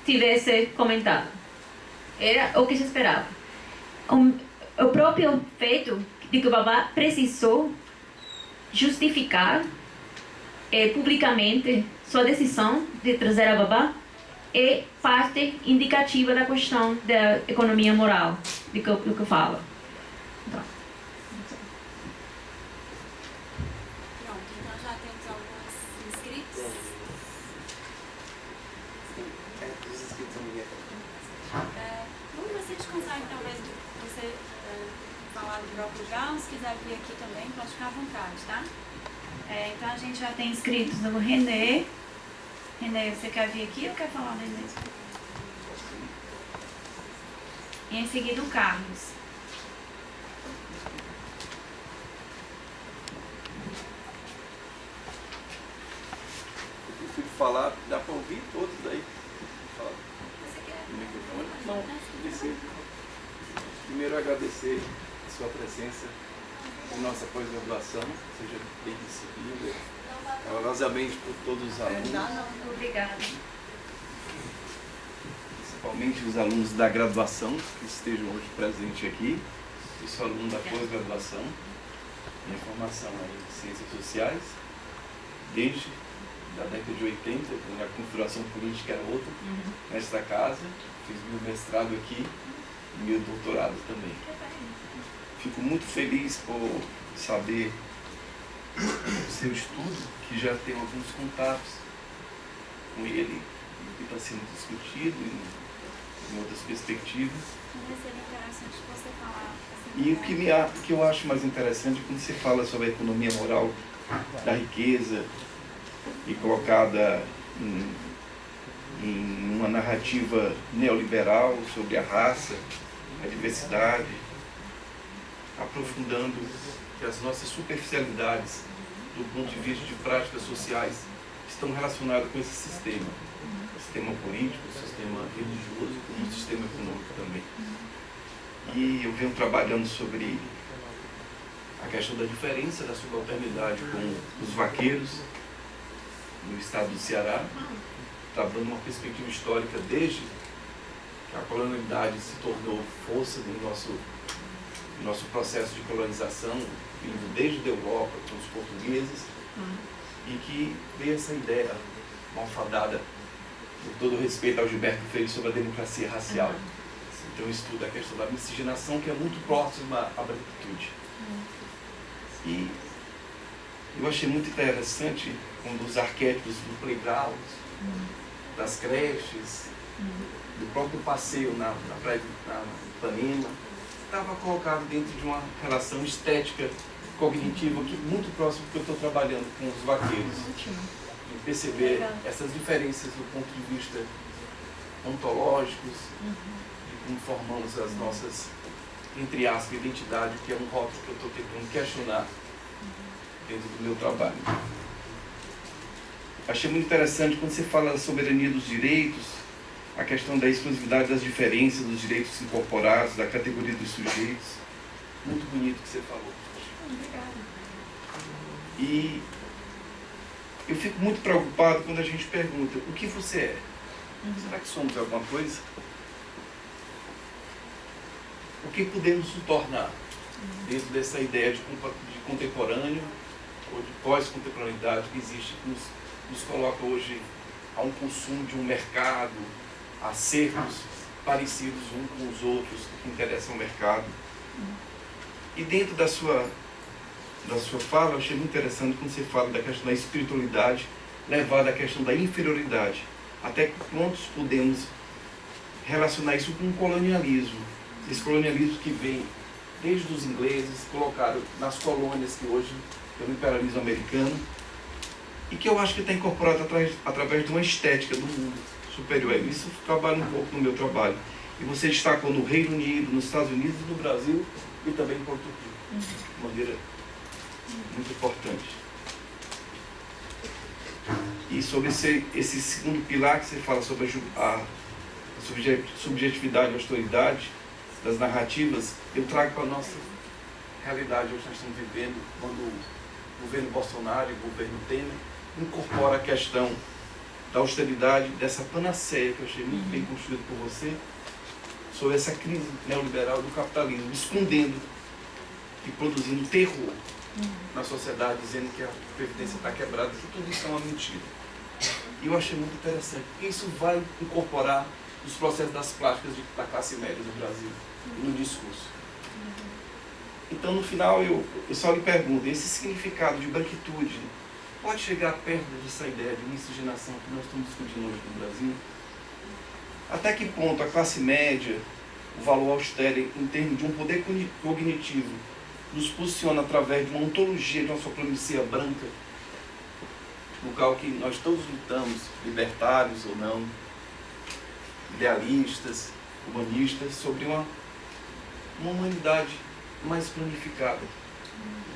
tivesse comentado. Era o que se esperava. O próprio feito de que o babá precisou justificar publicamente sua decisão de trazer a babá é parte indicativa da questão da economia moral, do que eu falo. Então. Pronto, então já temos alguns inscritos. Os inscritos não vieram. Vamos ver se a gente consegue, talvez, você falar do próprio lugar, se quiser vir aqui também, pode ficar à vontade, tá? Então a gente já tem inscritos no Renê. Renê, você quer vir aqui ou quer falar dele mesmo? E em seguida o Carlos. Eu prefiro falar, dá para ouvir todos daí. Fala. Você quer? No microfone? Não, precisa. Primeiro agradecer a sua presença em nossa pós-graduação, seja bem recebida, calorosamente por todos os alunos, Obrigada. principalmente os alunos da graduação que estejam hoje presentes aqui. Eu sou aluno da pós-graduação, minha formação em Ciências Sociais, desde a década de 80, quando a configuração política era outra, nesta casa, fiz meu mestrado aqui e meu doutorado também. Fico muito feliz por saber o seu estudo, que já tem alguns contatos com ele, que está sendo discutido em outras perspectivas. Seria interessante você falar. E o que eu acho mais interessante é quando você fala sobre a economia moral da riqueza, e colocada em uma narrativa neoliberal sobre a raça, a diversidade, aprofundando que as nossas superficialidades do ponto de vista de práticas sociais estão relacionadas com esse sistema político, sistema religioso, como um sistema econômico também. E eu venho trabalhando sobre a questão da diferença da subalternidade com os vaqueiros no estado do Ceará, trabalhando uma perspectiva histórica desde que a colonialidade se tornou força no nosso processo de colonização, vindo desde a Europa com os portugueses, e que veio essa ideia malfadada, com todo respeito ao Gilberto Freire, sobre a democracia racial. Então estuda a questão da miscigenação, que é muito próxima à branquitude. E eu achei muito interessante quando os arquétipos do playground, das creches, do próprio passeio na praia na Ipanema, estava colocado dentro de uma relação estética, cognitiva, que muito próximo do que eu estou trabalhando com os vaqueiros. E perceber essas diferenças do ponto de vista ontológicos, de como formamos as nossas, entre aspas, identidade, que é um rótulo que eu estou tentando questionar dentro do meu trabalho. Achei muito interessante quando você fala da soberania dos direitos, a questão da exclusividade das diferenças, dos direitos incorporados, da categoria dos sujeitos. Muito bonito que você falou. Obrigada. E eu fico muito preocupado quando a gente pergunta: o que você é? Será que somos alguma coisa? O que podemos nos tornar dentro dessa ideia de contemporâneo ou de pós-contemporaneidade que existe, que nos coloca hoje a um consumo de um mercado, a sermos parecidos uns com os outros, que interessa ao mercado. E dentro da sua fala, eu achei muito interessante quando você fala da questão da espiritualidade levada à questão da inferioridade. Até quantos podemos relacionar isso com o colonialismo? Esse colonialismo que vem desde os ingleses, colocado nas colônias que hoje é o imperialismo americano, e que eu acho que está incorporado através de uma estética do mundo superior. Isso trabalha um pouco no meu trabalho. E você destacou no Reino Unido, nos Estados Unidos, no Brasil e também em Portugal, de maneira muito importante. E sobre esse segundo pilar que você fala sobre a subjetividade e autoridade das narrativas, eu trago para a nossa realidade. Hoje nós estamos vivendo quando o governo Bolsonaro e o governo Temer incorpora a questão da austeridade, dessa panaceia que eu achei muito bem construída por você, sobre essa crise neoliberal do capitalismo, escondendo e produzindo terror na sociedade, dizendo que a previdência está quebrada, que tudo isso é uma mentira. E eu achei muito interessante, porque isso vai incorporar os processos das práticas da classe média do Brasil, no discurso. Então, no final, eu só lhe pergunto, esse significado de branquitude pode chegar perto dessa ideia de miscigenação que nós estamos discutindo hoje no Brasil? Até que ponto a classe média, o valor austero em termos de um poder cognitivo, nos posiciona através de uma ontologia de uma supremacia branca, no qual que nós todos lutamos, libertários ou não, idealistas, humanistas, sobre uma humanidade mais planificada,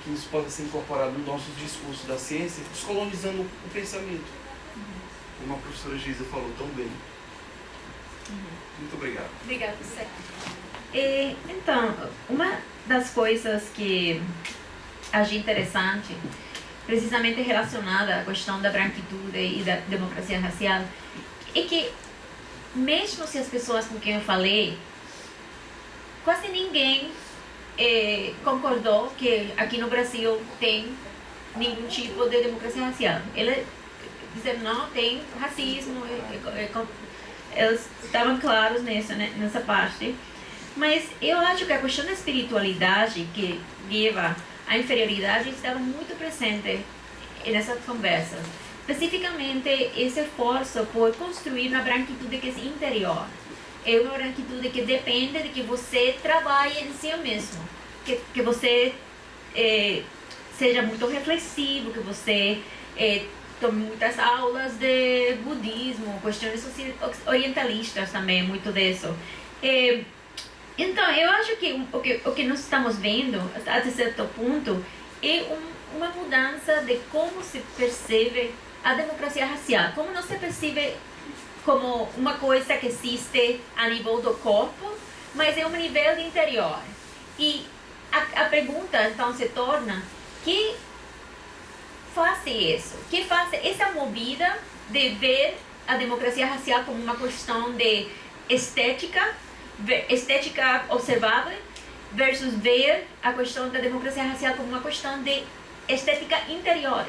que isso possa ser incorporado nos nossos discursos da ciência, descolonizando o pensamento, como a professora Geisa falou tão bem. Muito obrigado. Obrigada, você. Então, uma das coisas que achei interessante, precisamente relacionada à questão da branquitude e da democracia racial, é que mesmo se as pessoas com quem eu falei, quase ninguém concordou que aqui no Brasil tem nenhum tipo de democracia racial. Eles disseram, não, tem racismo, eles estavam claros nessa parte. Mas eu acho que a questão da espiritualidade que leva à inferioridade estava muito presente nessas conversas. Especificamente, esse esforço por construir uma branquitude que é interior. É uma branquitude que depende de que você trabalhe em si mesmo. Que você seja muito reflexivo, que você tomei muitas aulas de budismo, questões orientalistas também, muito disso. Então, eu acho que o que nós estamos vendo, até certo ponto, é uma mudança de como se percebe a democracia racial, como não se percebe como uma coisa que existe a nível do corpo, mas é um nível de interior. E a pergunta, então, se torna, que faz isso? Que faz essa movida de ver a democracia racial como uma questão de estética observável, versus ver a questão da democracia racial como uma questão de estética interior.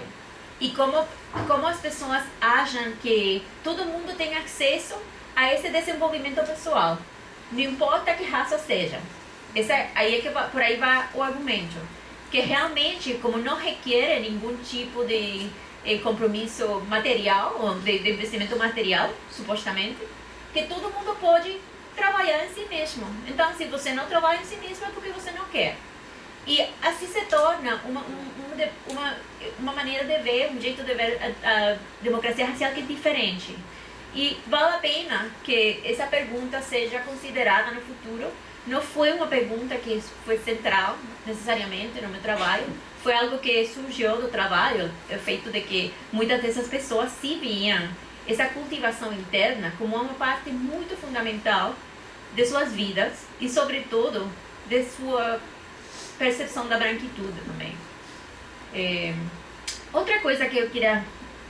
E como as pessoas acham que todo mundo tem acesso a esse desenvolvimento pessoal, não importa que raça seja. Aí é que por aí vai o argumento, que realmente, como não requer nenhum tipo de compromisso material, ou de investimento material, supostamente, que todo mundo pode trabalhar em si mesmo. Então, se você não trabalha em si mesmo, é porque você não quer. E assim se torna uma maneira de ver, um jeito de ver a democracia racial que é diferente. E vale a pena que essa pergunta seja considerada no futuro. Não foi uma pergunta que foi central, necessariamente, no meu trabalho. Foi algo que surgiu do trabalho, o feito de que muitas dessas pessoas se viam essa cultivação interna como uma parte muito fundamental de suas vidas e, sobretudo, de sua percepção da branquitude também. Outra coisa que eu queria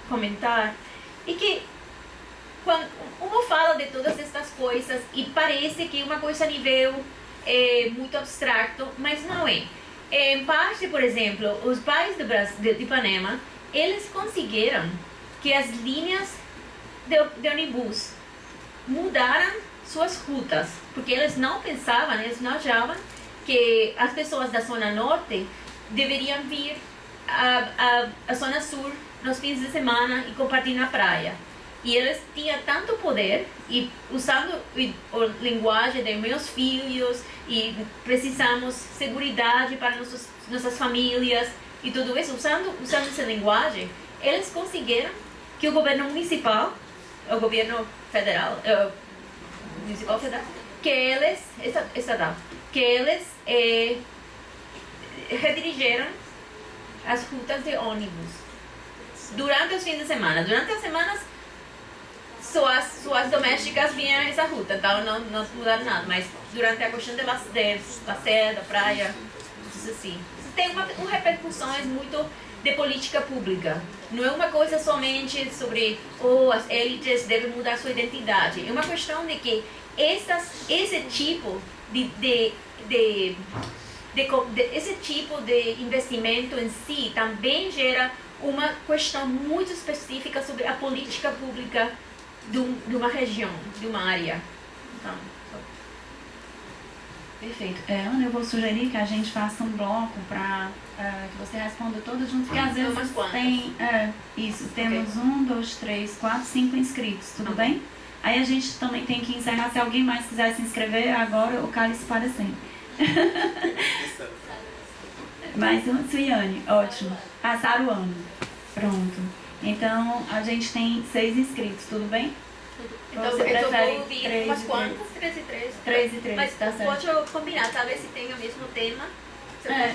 comentar é que quando uma fala de todas estas coisas e parece que uma coisa a nível muito abstrato, mas não é. Em parte, por exemplo, os pais de Ipanema, eles conseguiram que as linhas de ônibus mudaram suas rutas, porque eles não pensavam, eles não achavam que as pessoas da Zona Norte deveriam vir à Zona Sul nos fins de semana e compartilhar na praia. E eles tinham tanto poder, e usando a linguagem de meus filhos, e precisamos segurança para nossas famílias, e tudo isso, usando essa linguagem, eles conseguiram que o governo municipal, o governo federal, que eles, estatal, que eles redirigiram as rutas de ônibus durante os fins de semana. Durante as semanas, suas domésticas vinham essa ruta, então não mudaram nada, mas durante a questão de passeio, da praia, isso assim. Tem repercussões muito de política pública. Não é uma coisa somente sobre as elites devem mudar sua identidade. É uma questão de que esse tipo esse tipo de investimento em si também gera uma questão muito específica sobre a política pública de uma região, de uma área. Então, perfeito. Ana, eu vou sugerir que a gente faça um bloco para que você responda todos juntos, porque às vezes tem... isso, temos 1, 2, 3, 4, 5 inscritos, tudo bem? Aí a gente também tem que encerrar. Se alguém mais quiser se inscrever, agora o cálice para sempre. Mais uma, Suiane, ótimo. Saruano, pronto. Então, a gente tem 6 inscritos, tudo bem? Então, você eu prefere vou ouvir 3 umas e 3? quantas? 3 e 3. 3 e 3, Mas tá certo. pode combinar, talvez se tenha o mesmo tema.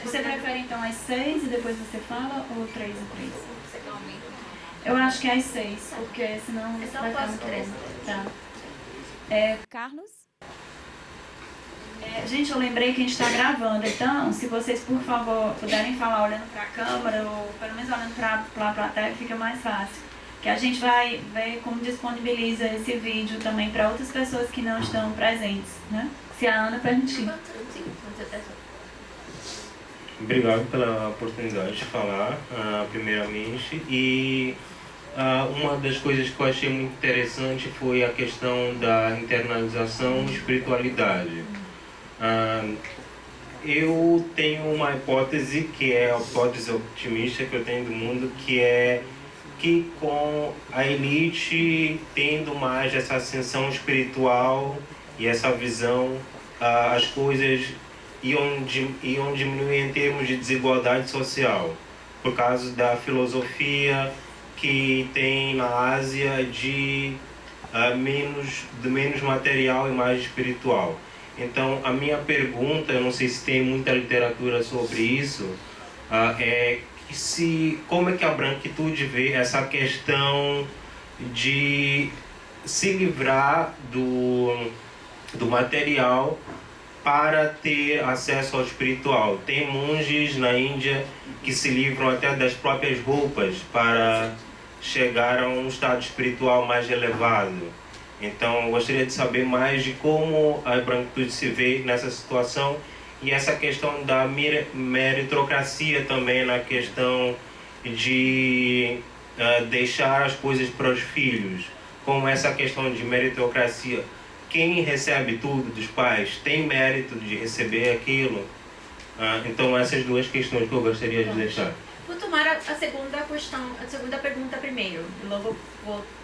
Você prefere então as 6 e depois você fala, ou 3 e 3? Eu acho que é as 6, porque senão Eu só vai ficar posso muito 3. bom. Tá. Carlos? Gente, eu lembrei que a gente está gravando, então, se vocês, por favor, puderem falar olhando para a câmera, ou pelo menos olhando para a plateia, fica mais fácil. Que a gente vai ver como disponibiliza esse vídeo também para outras pessoas que não estão presentes, né? Se a Ana permitir. Obrigado pela oportunidade de falar, primeiramente. E uma das coisas que eu achei muito interessante foi a questão da internalização e espiritualidade. Eu tenho uma hipótese, que é a hipótese otimista que eu tenho do mundo, que é que com a elite tendo mais essa ascensão espiritual e essa visão, as coisas iam diminuir em termos de desigualdade social, por causa da filosofia que tem na Ásia de menos material e mais espiritual. Então, a minha pergunta, eu não sei se tem muita literatura sobre isso, é como é que a branquitude vê essa questão de se livrar do material para ter acesso ao espiritual. Tem monges na Índia que se livram até das próprias roupas para chegar a um estado espiritual mais elevado. Então, eu gostaria de saber mais de como a branquitude se vê nessa situação e essa questão da meritocracia também, na questão de deixar as coisas para os filhos. Como essa questão de meritocracia, quem recebe tudo dos pais tem mérito de receber aquilo? Então, essas duas questões que eu gostaria de deixar. Vou tomar a segunda questão, a segunda pergunta primeiro. Logo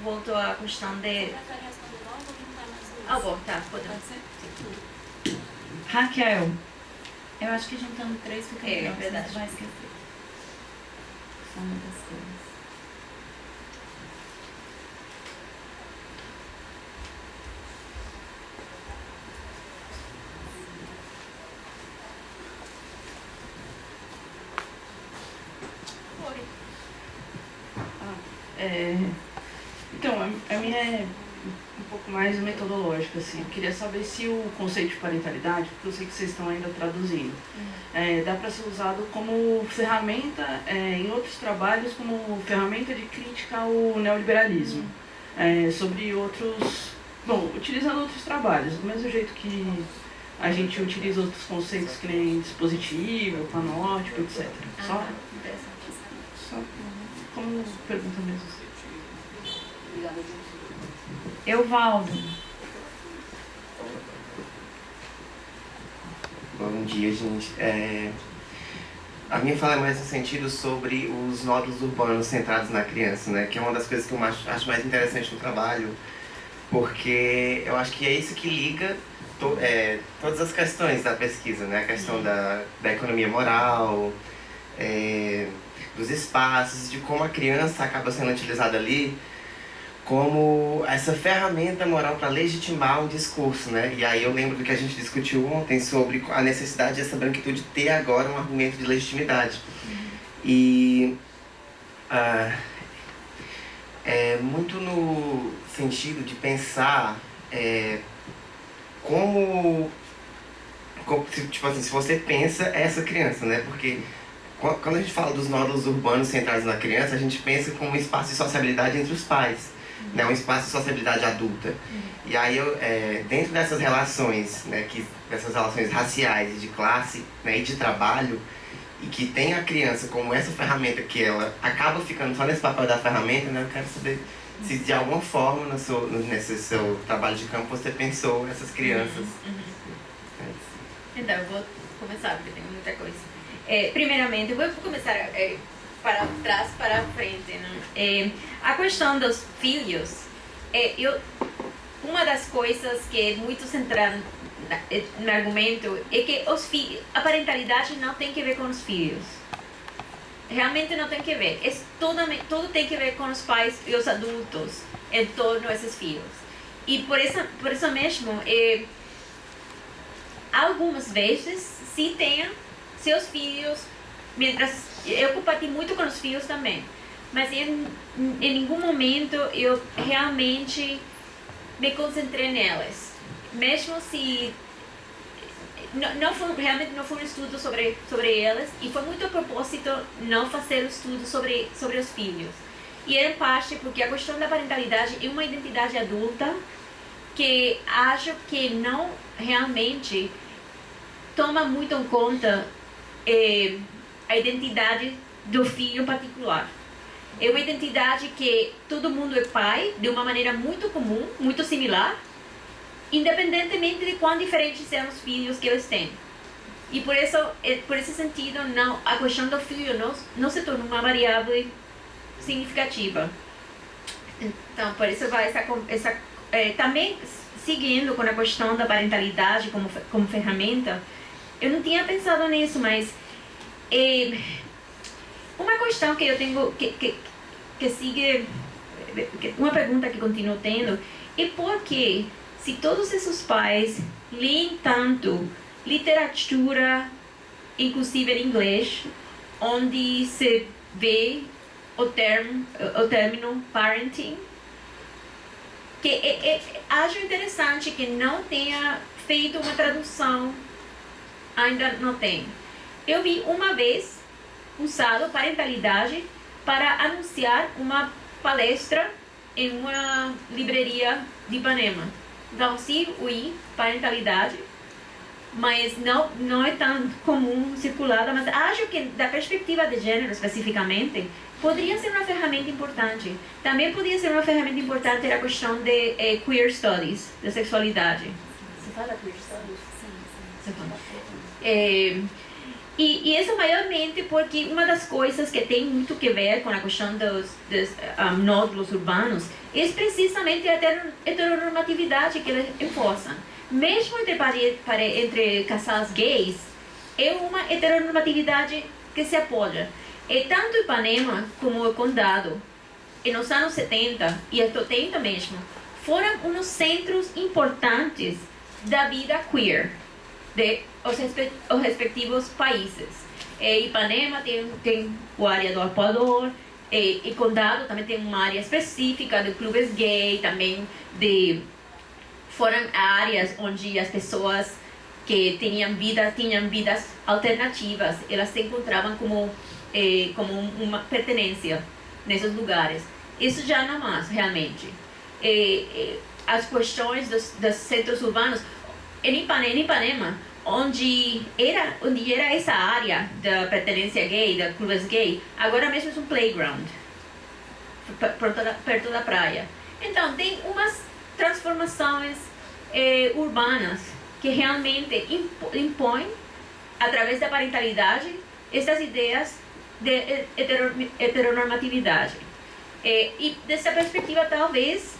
volto à questão de... Prefere responder logo ou tentar mais duas? Bom, tá, Pode podemos. ser? Raquel, eu acho que juntando 3 fica É, melhor, verdade. você vai esquecer. São muitas coisas. Então, a minha é um pouco mais metodológica, assim. Eu queria saber se o conceito de parentalidade, porque eu sei que vocês estão ainda traduzindo, dá para ser usado como ferramenta, em outros trabalhos, como ferramenta de crítica ao neoliberalismo. Sobre outros... Bom, utilizando outros trabalhos, do mesmo jeito que a gente utiliza outros conceitos que nem dispositivo, panótipo, etc. Só como pergunta mesmo. Evaldo. Bom dia, gente. A minha fala é mais no sentido sobre os nódulos urbanos centrados na criança, né? Que é uma das coisas que eu acho mais interessante no trabalho, porque eu acho que é isso que liga todas as questões da pesquisa, né? A questão da economia moral, dos espaços, de como a criança acaba sendo utilizada ali como essa ferramenta moral para legitimar um discurso, né? E aí eu lembro do que a gente discutiu ontem sobre a necessidade dessa branquitude ter agora um argumento de legitimidade. E muito no sentido de pensar tipo assim, se você pensa essa criança, né? Porque quando a gente fala dos nódulos urbanos centrados na criança, a gente pensa como um espaço de sociabilidade entre os pais, né? Um espaço de sociabilidade adulta. E aí, dentro dessas relações, né, dessas relações raciais e de classe, né, e de trabalho, e que tem a criança como essa ferramenta que ela acaba ficando só nesse papel da ferramenta, né? Eu quero saber se de alguma forma nesse seu trabalho de campo você pensou essas crianças. Então, eu vou começar, porque tem muita coisa. Primeiramente, eu vou começar para trás para frente. Né? A questão dos filhos, uma das coisas que é muito central no argumento é que a parentalidade não tem que ver com os filhos. Realmente não tem que ver. Tudo tem que ver com os pais e os adultos em torno desses filhos. E por isso mesmo, algumas vezes, se tenham seus filhos, eu compartilho muito com os filhos também, mas em nenhum momento eu realmente me concentrei nelas, mesmo se realmente não foi um estudo sobre elas, e foi muito a propósito não fazer o estudo sobre os filhos. E era em parte porque a questão da parentalidade é uma identidade adulta que acho que não realmente toma muito em conta a identidade do filho em particular. É uma identidade que todo mundo é pai de uma maneira muito comum, muito similar, independentemente de quão diferentes são os filhos que eles têm. E por esse sentido, a questão do filho não se torna uma variável significativa. Então, por isso vai também seguindo com a questão da parentalidade como ferramenta. Eu não tinha pensado nisso, mas uma questão que eu tenho sigue, uma pergunta que continuo tendo, é por que, se todos esses pais leem tanto literatura, inclusive em inglês, onde se vê o término parenting, que acho interessante que não tenha feito uma tradução, ainda não tem. Eu vi uma vez usado parentalidade para anunciar uma palestra em uma livraria de Ipanema. Então, sim, parentalidade, mas não é tão comum circulada, mas acho que da perspectiva de gênero especificamente, poderia ser uma ferramenta importante. Também poderia ser uma ferramenta importante a questão de queer studies, de sexualidade. Você fala queer studies? Sim. E isso maiormente porque uma das coisas que tem muito que ver com a questão dos nódulos urbanos é precisamente a heteronormatividade que eles enforçam. Mesmo entre casais gays, é uma heteronormatividade que se apoia. E tanto Ipanema como o Condado, nos anos 70 e 80 mesmo, foram uns centros importantes da vida queer de os respectivos países. Ipanema tem a área do Arpoador, e Condado também tem uma área específica de clubes gay, também foram áreas onde as pessoas que tinham vidas alternativas, elas se encontravam como uma pertenência nesses lugares. Isso já não mais, realmente. As questões dos centros urbanos, em Ipanema, onde era essa área da pertenência gay, da clubes gay, agora mesmo é um playground, perto da praia. Então, tem umas transformações urbanas que realmente impõem, através da parentalidade, essas ideias de heteronormatividade. E dessa perspectiva, talvez,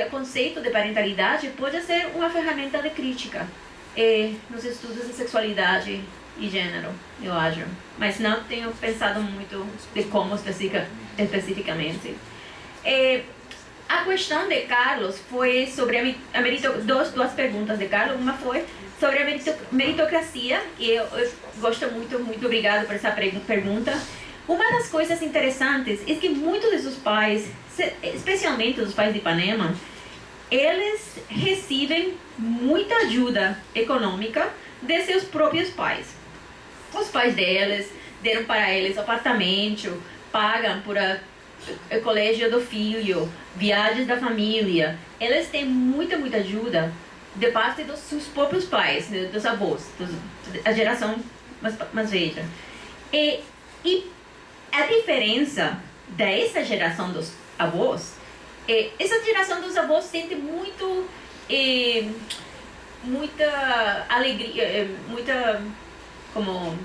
o conceito de parentalidade pode ser uma ferramenta de crítica nos estudos de sexualidade e gênero, eu acho. Mas não tenho pensado muito de como especificamente. A questão de Carlos foi sobre duas perguntas de Carlos. Uma foi sobre a meritocracia, e eu gosto muito obrigado por essa pergunta. Uma das coisas interessantes é que muitos desses pais, especialmente os pais de Ipanema, eles recebem muita ajuda econômica de seus próprios pais. Os pais deles deram para eles apartamento, pagam por o colégio do filho, viagens da família. Eles têm muita ajuda de parte dos seus próprios pais, dos avós, a geração mais velha. E a diferença dessa geração dos avós, essa geração dos avós sente muita alegria, como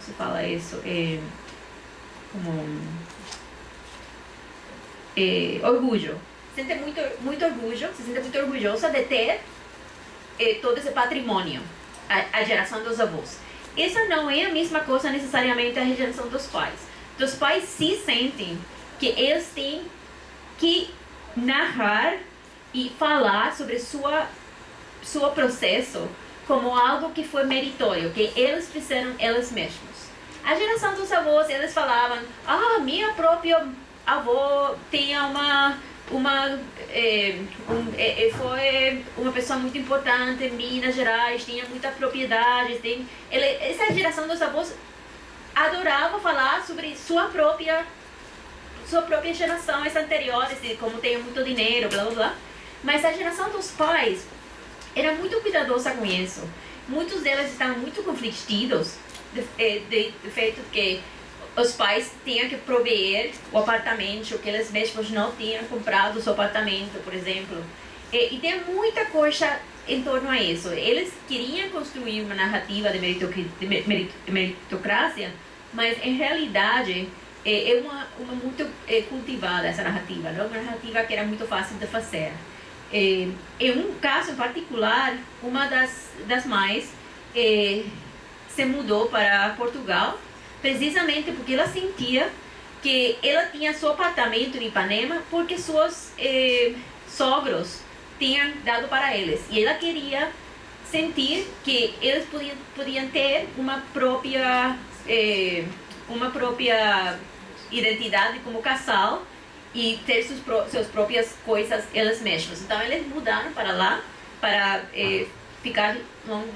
se fala isso? Orgulho. Se sente muito orgulho, se sente muito orgulhosa de ter todo esse patrimônio, a geração dos avós. Essa não é a mesma coisa necessariamente a geração dos pais. Os pais se sentem que eles têm que narrar e falar sobre seu processo como algo que foi meritório, que eles fizeram eles mesmos. A geração dos avós, eles falavam: minha própria avó tinha foi uma pessoa muito importante em Minas Gerais, tinha muitas propriedades. Essa geração dos avós adorava falar sobre sua própria geração, as anteriores, de como tem muito dinheiro, blá blá blá. Mas a geração dos pais era muito cuidadosa com isso. Muitos deles estavam muito conflitidos do feito que os pais tinham que prover o apartamento, que eles mesmos não tinham comprado o seu apartamento, por exemplo. E tem muita coisa em torno a isso. Eles queriam construir uma narrativa de meritocracia, mas em realidade é uma muito cultivada essa narrativa, não? Uma narrativa que era muito fácil de fazer. Em um caso em particular, uma das mães se mudou para Portugal precisamente porque ela sentia que ela tinha seu apartamento em Ipanema porque seus sogros tinham dado para eles. E ela queria sentir que eles podiam ter uma própria identidade como casal e ter suas próprias coisas eles mesmos. Então eles mudaram para lá para ficar longe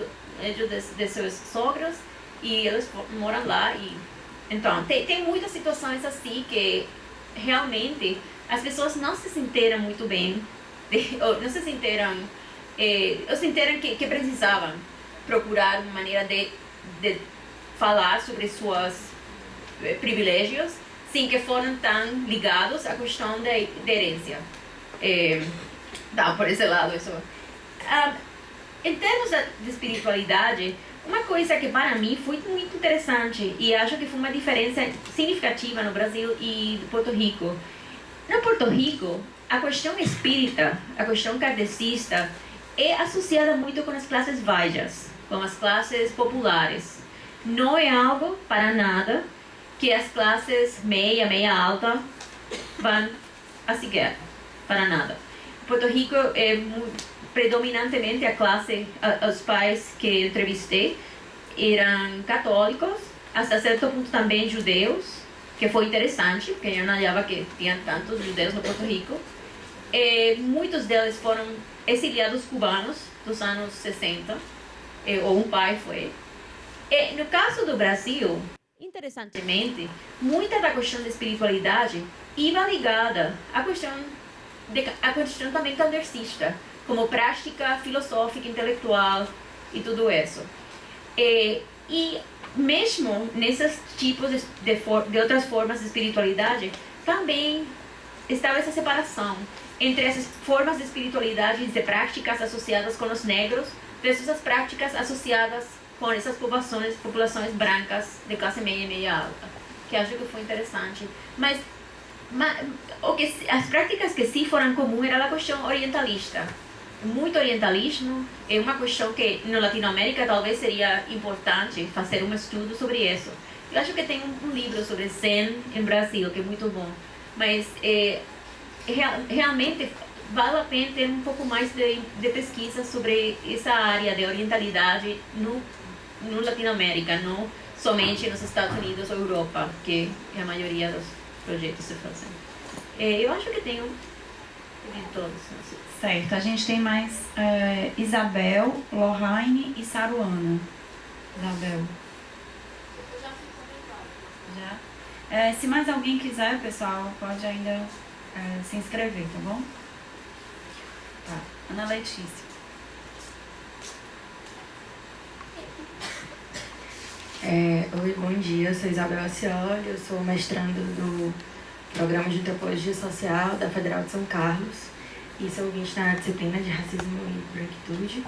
de seus sogros e eles moram lá. E então tem muitas situações assim que realmente as pessoas não se sentiram muito bem, ou não se sentiram que precisavam procurar uma maneira de falar sobre seus privilégios sem que foram tão ligados à questão da herência. Então, por esse lado, isso. Em termos de espiritualidade, uma coisa que para mim foi muito interessante e acho que foi uma diferença significativa no Brasil e Porto Rico. No Porto Rico, a questão espírita, a questão kardecista, é associada muito com as classes vajas, com as classes populares. Não é algo para nada que as classes meia alta vão a seguir, para nada. Porto Rico é predominantemente a classe, os pais que eu entrevistei eram católicos, até certo ponto também judeus, que foi interessante, porque eu não achava que tinha tantos judeus no Porto Rico. Muitos deles foram exiliados cubanos dos anos 60, ou um pai foi. No caso do Brasil, interessantemente, muita da questão da espiritualidade iba ligada à questão também kardecista, como prática filosófica, intelectual e tudo isso. E mesmo nesses tipos de outras formas de espiritualidade, também estava essa separação entre essas formas de espiritualidade e de práticas associadas com os negros versus as práticas associadas com essas populações brancas de classe média e meia alta, que acho que foi interessante. Mas as práticas que sim foram comuns era a questão orientalista. Muito orientalismo é uma questão que na Latinoamérica talvez seria importante fazer um estudo sobre isso. Eu acho que tem um livro sobre Zen em Brasil que é muito bom, mas realmente vale a pena ter um pouco mais de pesquisa sobre essa área de orientalidade no Latinoamérica, não somente nos Estados Unidos ou Europa, que é a maioria dos projetos se fazem. Eu acho que tenho todos. Certo, a gente tem mais Isabel, Lohane e Saruana. Isabel. Já? Se mais alguém quiser, pessoal, pode ainda se inscrever, tá bom? Tá. Ana Letícia. Oi, bom dia, eu sou Isabel Acioli, eu sou mestrando do Programa de Antropologia Social da Federal de São Carlos e sou ouvinte na disciplina de Racismo e Branquitude.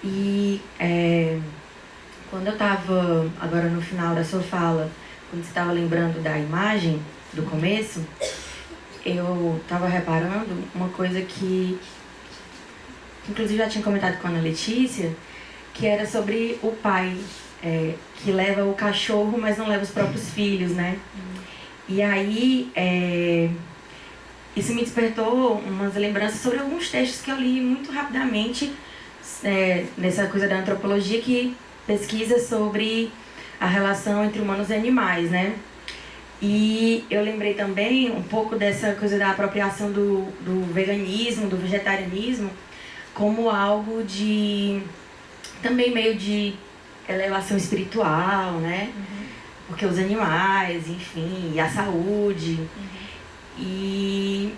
E quando eu estava, agora no final da sua fala, quando você estava lembrando da imagem do começo, eu estava reparando uma coisa que inclusive já tinha comentado com a Ana Letícia, que era sobre o pai que leva o cachorro, mas não leva os próprios filhos, né? E aí, isso me despertou umas lembranças sobre alguns textos que eu li muito rapidamente nessa coisa da antropologia que pesquisa sobre a relação entre humanos e animais, né? E eu lembrei também um pouco dessa coisa da apropriação do veganismo, do vegetarianismo, como algo de também meio de elevação espiritual, né? Porque os animais, enfim, e a saúde. E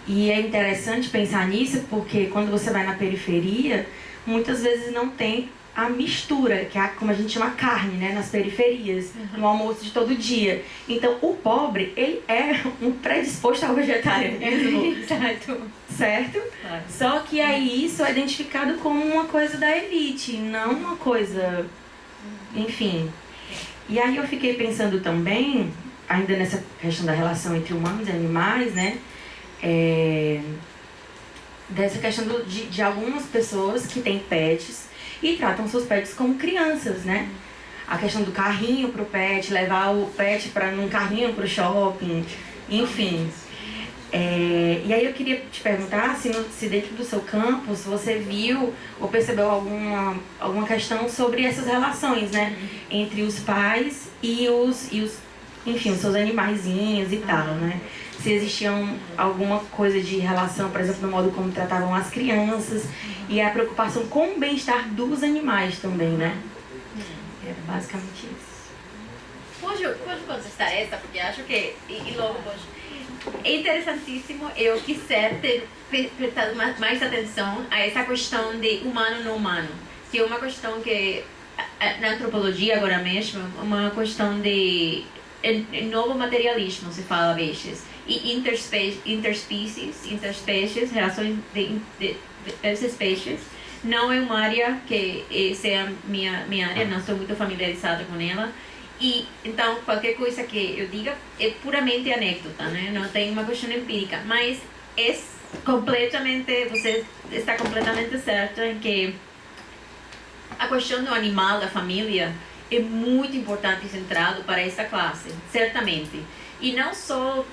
é interessante pensar nisso porque quando você vai na periferia, muitas vezes não tem a mistura, que é como a gente chama carne, né, nas periferias, no almoço de todo dia. Então, o pobre, ele é um predisposto ao vegetarianismo, certo? Claro. Só que aí isso é identificado como uma coisa da elite, não uma coisa, enfim. E aí eu fiquei pensando também, ainda nessa questão da relação entre humanos e animais, né, dessa questão de algumas pessoas que têm pets e tratam seus pets como crianças, né? a questão do carrinho para o pet, levar o pet num carrinho para o shopping, enfim. E aí eu queria te perguntar se dentro do seu campus você viu ou percebeu alguma questão sobre essas relações, né, entre os pais e enfim, os seus animaizinhos e tal, né? Se existiam alguma coisa de relação, por exemplo, no modo como tratavam as crianças e a preocupação com o bem-estar dos animais também, né? Era basicamente isso. Pode contestar essa, porque acho que, e logo pode. É interessantíssimo, eu quiser ter prestado mais atenção a essa questão de humano não humano, que é uma questão que, na antropologia agora mesmo, uma questão de novo materialismo, se fala às vezes, e interespécies, relações das espécies, não é uma área que seja minha área, não sou muito familiarizada com ela. E então qualquer coisa que eu diga é puramente anedota, né? Não tem uma questão empírica, mas você está completamente certo em que a questão do animal, da família, é muito importante e centrado para essa classe, certamente. E não só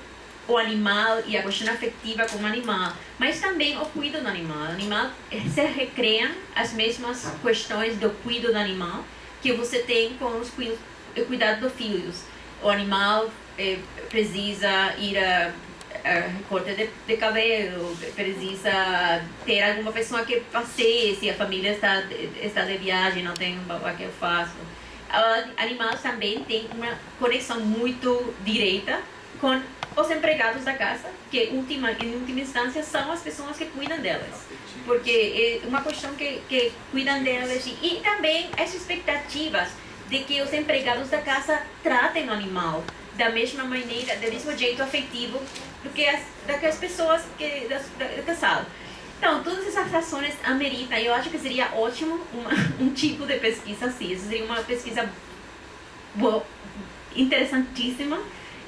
o animal e a questão afetiva com o animal, mas também o cuidado do animal. O animal se recream as mesmas questões do cuidado do animal que você tem com os cuidado dos filhos. O animal precisa ir a corte de cabelo, precisa ter alguma pessoa que passeie, se a família está de viagem, não tem um babá que eu faço. Animais também têm uma conexão muito direta com os empregados da casa, que em última instância são as pessoas que cuidam delas, porque é uma questão que cuidam delas, e também as expectativas de que os empregados da casa tratem o animal da mesma maneira, do mesmo jeito afetivo do que as pessoas do casal. Então, todas essas ações ameritam, eu acho que seria ótimo um tipo de pesquisa assim. Isso seria uma pesquisa interessantíssima,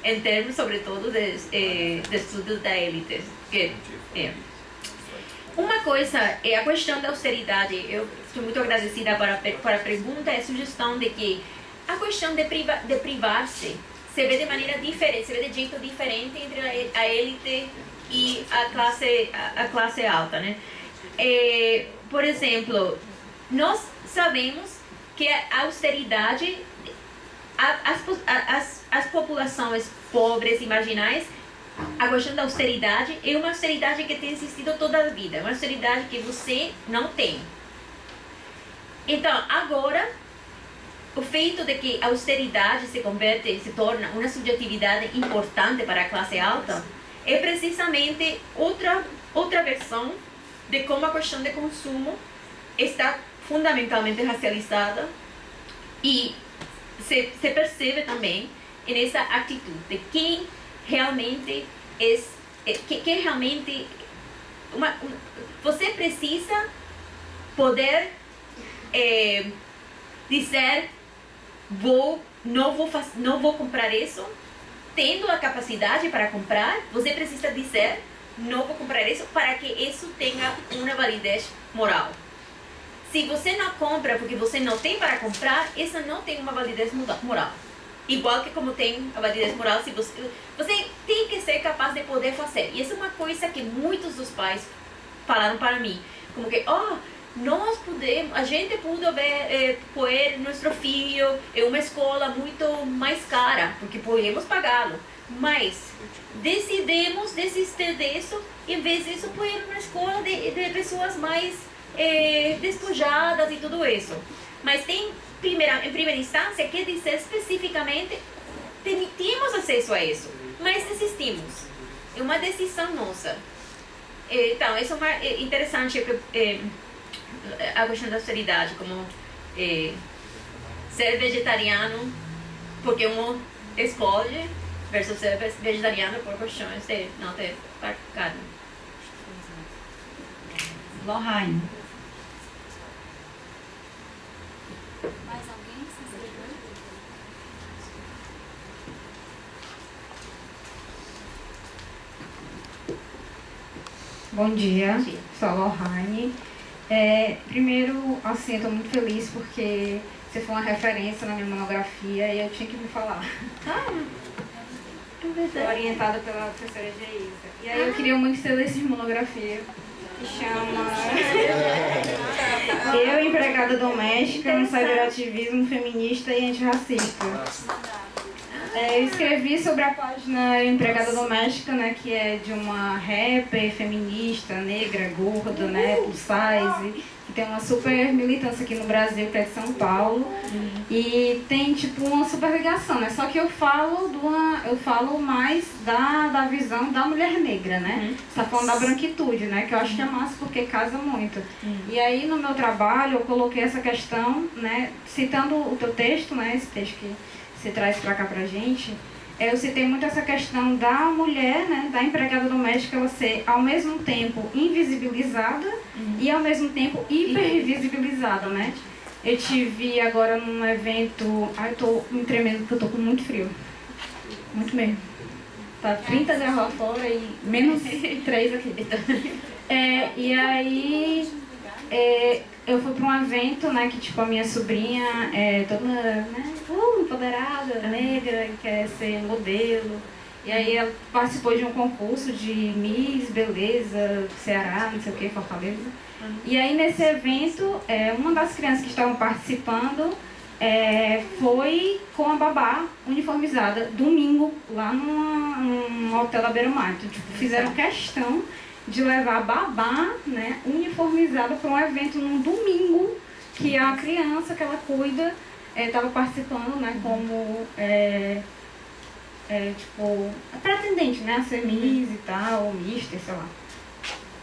em termos, sobretudo, de estudos da élite. Uma coisa é a questão da austeridade. Eu estou muito agradecida para a pergunta e a sugestão de que a questão de privar-se se vê de maneira diferente, se vê de jeito diferente entre a élite e a classe alta, né? Por exemplo, nós sabemos que a austeridade, as populações pobres e marginais, a questão da austeridade é uma austeridade que tem existido toda a vida, uma austeridade que você não tem. Então, agora, o feito de que a austeridade se torna uma subjetividade importante para a classe alta, é precisamente outra versão de como a questão de consumo está fundamentalmente racializada, e se percebe também nessa atitude de quem realmente você precisa poder dizer não vou comprar isso. Tendo a capacidade para comprar, você precisa dizer não vou comprar isso para que isso tenha uma validez moral. Se você não compra porque você não tem para comprar, isso não tem uma validez moral. Igual que como tem a validez moral, se você tem que ser capaz de poder fazer. E isso é uma coisa que muitos dos pais falaram para mim, como que a gente pôde pôr nosso filho em uma escola muito mais cara, porque podemos pagá-lo, mas decidimos desistir disso, em vez disso pôr uma escola de pessoas mais despojadas e tudo isso. Mas em primeira instância, quer dizer especificamente, temos acesso a isso, mas desistimos. É uma decisão nossa. Então, isso é interessante, a questão da austeridade, como ser vegetariano porque escolhe, versus ser vegetariano por questões de não ter carne. Lohane. Mais alguém se inscreveu? Bom dia, sou a Lohane. Primeiro, assim, eu estou muito feliz porque você foi uma referência na minha monografia e eu tinha que me falar. Fui orientada pela professora Geisa. E aí eu queria muito que você lesse monografia, que chama Eu, Empregada Doméstica, no Cyberativismo Feminista e Antirracista. Eu escrevi sobre a página Empregada Doméstica, né, que é de uma rapper feminista, negra, gorda, né, plus size, que tem uma super militância aqui no Brasil, que é de São Paulo, e tem tipo uma super ligação, né, só que eu falo mais da visão da mulher negra, né, você tá falando da branquitude, né, que eu acho que é massa porque casa muito. E aí no meu trabalho eu coloquei essa questão, né, citando o teu texto, né, esse texto que você traz para cá pra gente, eu citei muito essa questão da mulher, né, da empregada doméstica, ela ser ao mesmo tempo invisibilizada e ao mesmo tempo hipervisibilizada, né? Eu tive agora num evento, eu tô me tremendo porque eu tô com muito frio, muito mesmo. Tá 30 graus lá fora e menos 3 aqui dentro. E aí eu fui para um evento, né, que tipo a minha sobrinha é toda, né, empoderada, negra, e quer ser modelo. E aí ela participou de um concurso de Miss Beleza, Ceará, não sei o que, Fortaleza. E aí nesse evento, uma das crianças que estavam participando foi com a babá uniformizada, domingo, lá num hotel da Beira-Mar. Então, tipo, fizeram questão de levar a babá, né, uniformizada para um evento num domingo, que a criança que ela cuida estava participando, né, como tipo, pretendente, né, a ser Miss e tal, ou Mister, sei lá.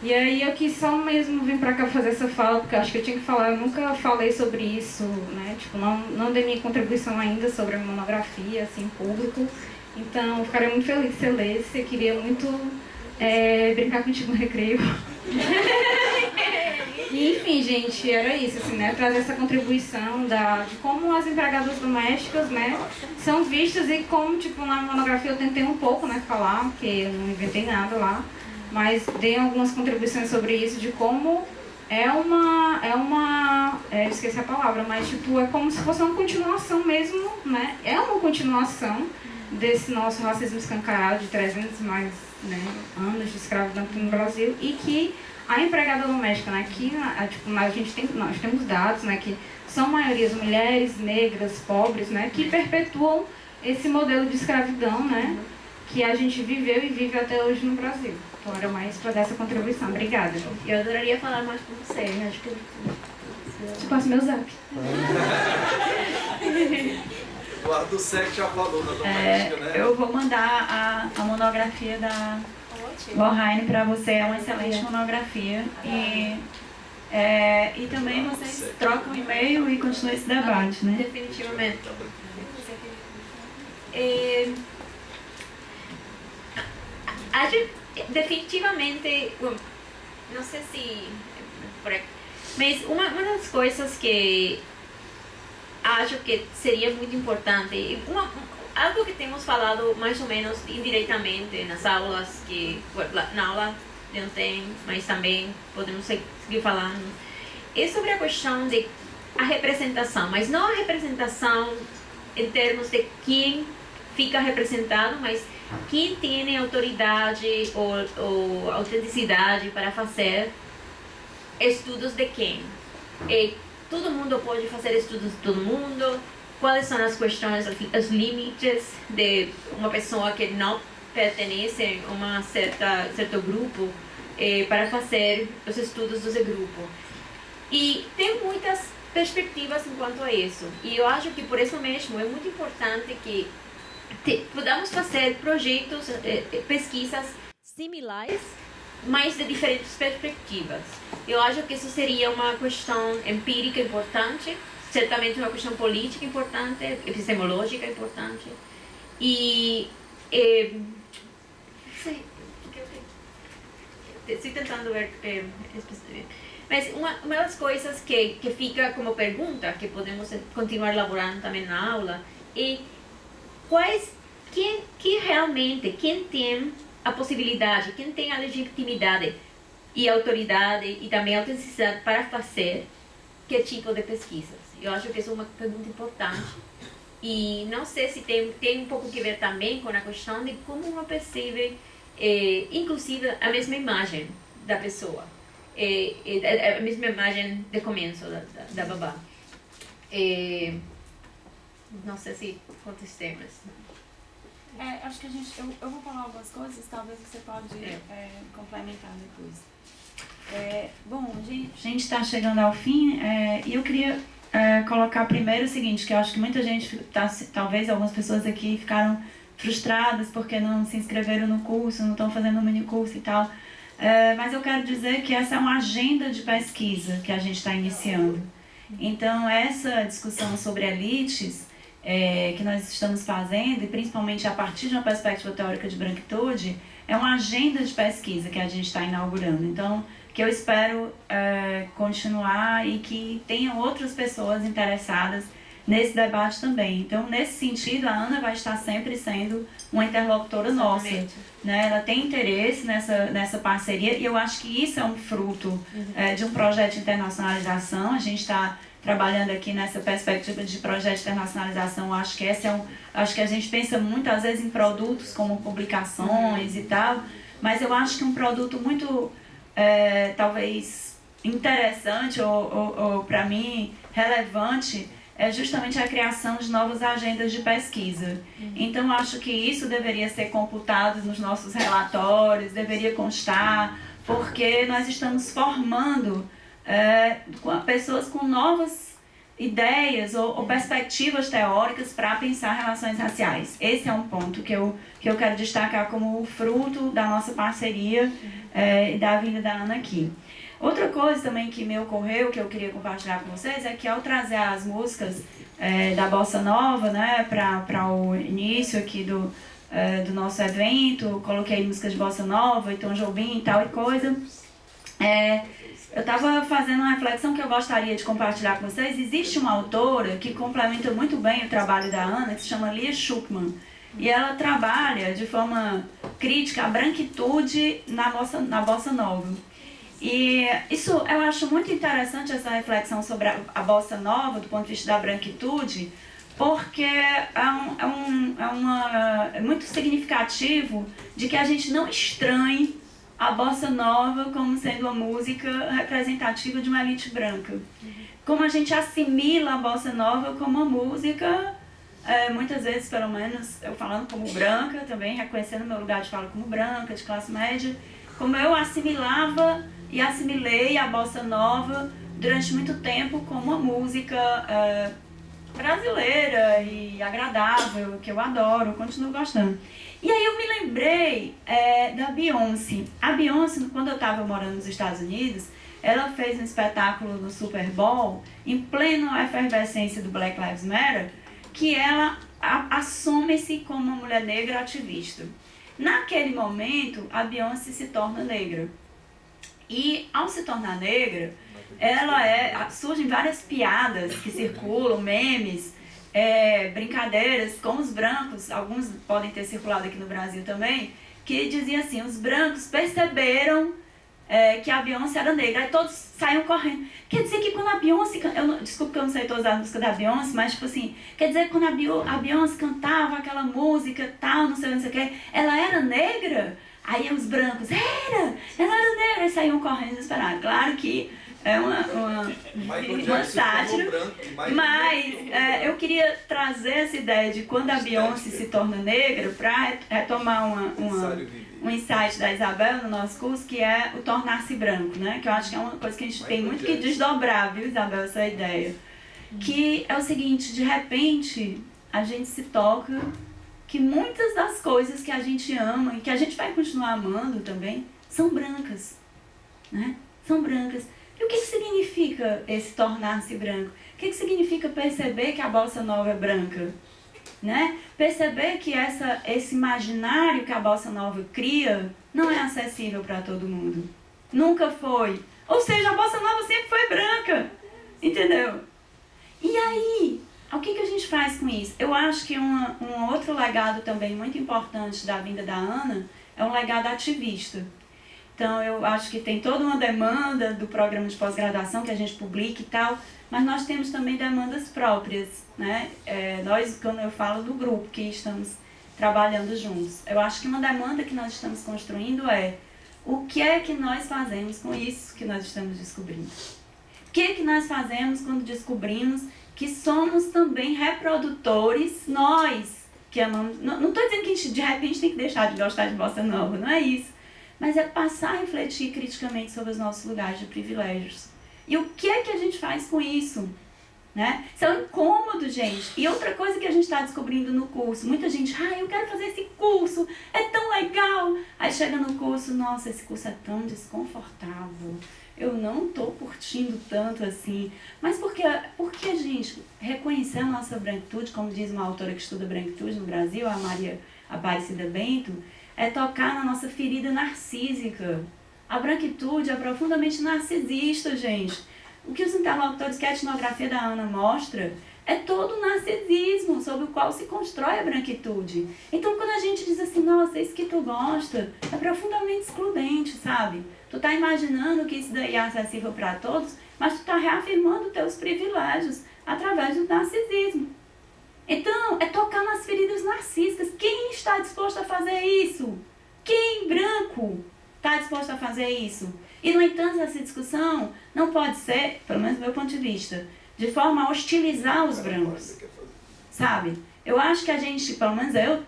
E aí eu quis só mesmo vir pra cá fazer essa fala, porque eu acho que eu tinha que falar, eu nunca falei sobre isso, né, tipo, não dei minha contribuição ainda sobre a monografia, assim, em público. Então, eu ficaria muito feliz se você lesse, eu queria muito brincar contigo no recreio. E, enfim, gente, era isso, assim, né, trazer essa contribuição de como as empregadas domésticas, né, são vistas e como, tipo, na monografia eu tentei um pouco, né, falar, porque eu não inventei nada lá, mas dei algumas contribuições sobre isso, de como eu esqueci a palavra, mas, tipo, é como se fosse uma continuação mesmo, né, é uma continuação desse nosso racismo escancarado de 300 mais, né, anos de escravidão aqui no Brasil, e que a empregada doméstica, né, que tipo, nós temos dados, né, que são maiorias mulheres, negras, pobres, né, que perpetuam esse modelo de escravidão, né, que a gente viveu e vive até hoje no Brasil. Então era mais para dar essa contribuição. Obrigada. Eu adoraria falar mais com você, né? Acho que te passo meu zap. Eduardo Sec já falou da doméstica, né? Eu vou mandar a monografia da Lorraine para você, é uma excelente monografia. E também vocês trocam e-mail e continuam esse debate, né? Definitivamente. Acho definitivamente, não sei se, mas uma das coisas que acho que seria muito importante, algo que temos falado mais ou menos indiretamente nas aulas, na aula de ontem, mas também podemos seguir falando, é sobre a questão de a representação, mas não a representação em termos de quem fica representado, mas quem tem autoridade ou autenticidade para fazer estudos de quem. Todo mundo pode fazer estudos de todo mundo. Quais são as questões, os limites de uma pessoa que não pertence a uma certo grupo para fazer os estudos desse grupo. E tem muitas perspectivas quanto a isso. E eu acho que por isso mesmo é muito importante que podamos fazer projetos, pesquisas similares, mas de diferentes perspectivas. Eu acho que isso seria uma questão empírica importante, certamente uma questão política importante, epistemológica importante. E estou tentando ver, mas uma das coisas que fica como pergunta, que podemos continuar elaborando também na aula, é quem realmente, quem tem a possibilidade, quem tem a legitimidade e autoridade e também autenticidade para fazer que tipo de pesquisas? Eu acho que isso é uma pergunta importante. E não sei se tem um pouco que ver também com a questão de como uma percebe, inclusive, a mesma imagem da pessoa. A mesma imagem de começo da babá. Não sei se contestei, mas... acho que eu vou falar algumas coisas, talvez você pode complementar depois. Bom, a gente está chegando ao fim e eu queria colocar primeiro o seguinte, que eu acho que muita gente, talvez algumas pessoas aqui ficaram frustradas porque não se inscreveram no curso, não estão fazendo um mini curso e tal, mas eu quero dizer que essa é uma agenda de pesquisa que a gente está iniciando. Então, essa discussão sobre elites que nós estamos fazendo, e principalmente a partir de uma perspectiva teórica de branquitude, é uma agenda de pesquisa que a gente está inaugurando. Então, que eu espero continuar e que tenham outras pessoas interessadas nesse debate também. Então, nesse sentido, a Ana vai estar sempre sendo uma interlocutora nossa. Né? Ela tem interesse nessa parceria e eu acho que isso é um fruto de um projeto de internacionalização. A gente está trabalhando aqui nessa perspectiva de projeto de internacionalização. Acho que acho que a gente pensa muitas vezes em produtos como publicações e tal, mas eu acho que um produto muito talvez interessante ou para mim relevante é justamente a criação de novas agendas de pesquisa. Então, acho que isso deveria ser computado nos nossos relatórios, deveria constar, porque nós estamos formando pessoas com novas ideias ou perspectivas teóricas para pensar relações raciais. Esse é um ponto que eu quero destacar como fruto da nossa parceria e da vinda da Ana aqui. Outra coisa também que me ocorreu, que eu queria compartilhar com vocês, é que ao trazer as músicas da Bossa Nova, né, para o início aqui do nosso evento, coloquei músicas de Bossa Nova, e Tom Jobim e tal e coisa, eu estava fazendo uma reflexão que eu gostaria de compartilhar com vocês. Existe uma autora que complementa muito bem o trabalho da Ana, que se chama Lia Schuckman, e ela trabalha de forma crítica a branquitude na Bossa Nova. E isso eu acho muito interessante, essa reflexão sobre a Bossa Nova, do ponto de vista da branquitude, porque é muito significativo de que a gente não estranhe a Bossa Nova como sendo uma música representativa de uma elite branca. Como a gente assimila a Bossa Nova como uma música, muitas vezes, pelo menos, eu falando como branca, também reconhecendo meu lugar de fala como branca, de classe média, como eu assimilava e assimilei a Bossa Nova durante muito tempo como uma música brasileira e agradável, que eu adoro, continuo gostando. E aí eu me lembrei da Beyoncé. A Beyoncé, quando eu estava morando nos Estados Unidos, ela fez um espetáculo no Super Bowl, em plena efervescência do Black Lives Matter, que ela assume-se como uma mulher negra ativista. Naquele momento, a Beyoncé se torna negra. E ao se tornar negra, surgem várias piadas que circulam, memes, brincadeiras com os brancos, alguns podem ter circulado aqui no Brasil também, que diziam assim, os brancos perceberam que a Beyoncé era negra, aí todos saíam correndo. Quer dizer que quando a Beyoncé, desculpa que eu não sei todas as músicas da Beyoncé, mas tipo assim, quer dizer que quando a Beyoncé cantava aquela música tal, não sei o que, ela era negra? Aí os brancos, ela era negra, e saíam correndo desesperados. Claro que é uma sátira, mas eu queria trazer essa ideia de quando a Beyoncé se torna negra para retomar um insight da Isabel no nosso curso, que é o tornar-se branco, né? Que eu acho que é uma coisa que a gente tem muito que desdobrar, viu, Isabel, essa ideia. Que é o seguinte, de repente, a gente se toca que muitas das coisas que a gente ama e que a gente vai continuar amando também são brancas, né? São brancas. E o que significa esse tornar-se branco? O que significa perceber que a Bossa Nova é branca? Né? Perceber que esse imaginário que a Bossa Nova cria não é acessível para todo mundo. Nunca foi. Ou seja, a Bossa Nova sempre foi branca. Entendeu? E aí, o que a gente faz com isso? Eu acho que um outro legado também muito importante da vinda da Ana é um legado ativista. Então, eu acho que tem toda uma demanda do programa de pós-graduação que a gente publica e tal, mas nós temos também demandas próprias, né? Nós, quando eu falo do grupo que estamos trabalhando juntos, eu acho que uma demanda que nós estamos construindo é o que é que nós fazemos com isso que nós estamos descobrindo? O que é que nós fazemos quando descobrimos que somos também reprodutores, nós que amamos... Não estou dizendo que a gente, de repente, tem que deixar de gostar de bossa nova, não é isso. Mas é passar a refletir criticamente sobre os nossos lugares de privilégios. E o que é que a gente faz com isso? Né? Isso é um incômodo, gente. E outra coisa que a gente está descobrindo no curso, muita gente, eu quero fazer esse curso, é tão legal. Aí chega no curso, nossa, esse curso é tão desconfortável. Eu não estou curtindo tanto assim. Mas porque, gente, reconhecer a nossa branquitude, como diz uma autora que estuda branquitude no Brasil, a Maria Aparecida Bento, é tocar na nossa ferida narcísica. A branquitude é profundamente narcisista, gente. O que os interlocutores que a etnografia da Ana mostra é todo o narcisismo sobre o qual se constrói a branquitude. Então, quando a gente diz assim, nossa, isso que tu gosta, é profundamente excludente, sabe? Tu tá imaginando que isso daí é acessível para todos, mas tu tá reafirmando teus privilégios através do narcisismo. Então, é tocar nas feridas narcísicas. Quem está disposto a fazer isso? Quem branco está disposto a fazer isso? E, no entanto, essa discussão não pode ser, pelo menos do meu ponto de vista, de forma a hostilizar os brancos, sabe? Eu acho que a gente, pelo menos eu,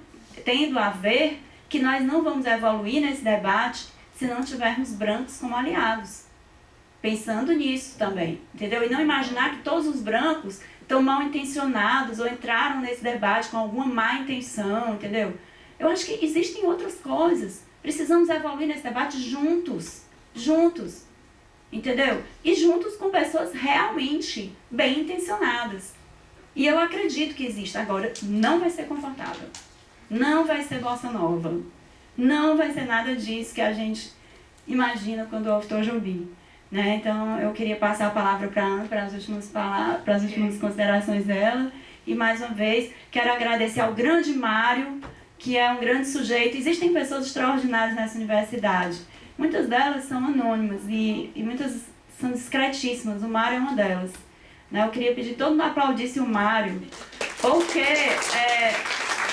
tendo a ver que nós não vamos evoluir nesse debate se não tivermos brancos como aliados. Pensando nisso também, entendeu? E não imaginar que todos os brancos estão mal intencionados ou entraram nesse debate com alguma má intenção, entendeu? Eu acho que existem outras coisas. Precisamos evoluir nesse debate juntos, entendeu? E juntos com pessoas realmente bem intencionadas. E eu acredito que existe. Agora, não vai ser confortável. Não vai ser bossa nova. Não vai ser nada disso que a gente imagina quando ouve Tom Jobim. Né? Então, eu queria passar a palavra para a Ana, para as últimas considerações dela. E, mais uma vez, quero agradecer ao grande Mário, que é um grande sujeito. Existem pessoas extraordinárias nessa universidade. Muitas delas são anônimas e muitas são discretíssimas. O Mário é uma delas. Né? Eu queria pedir todo mundo aplaudisse o Mário, porque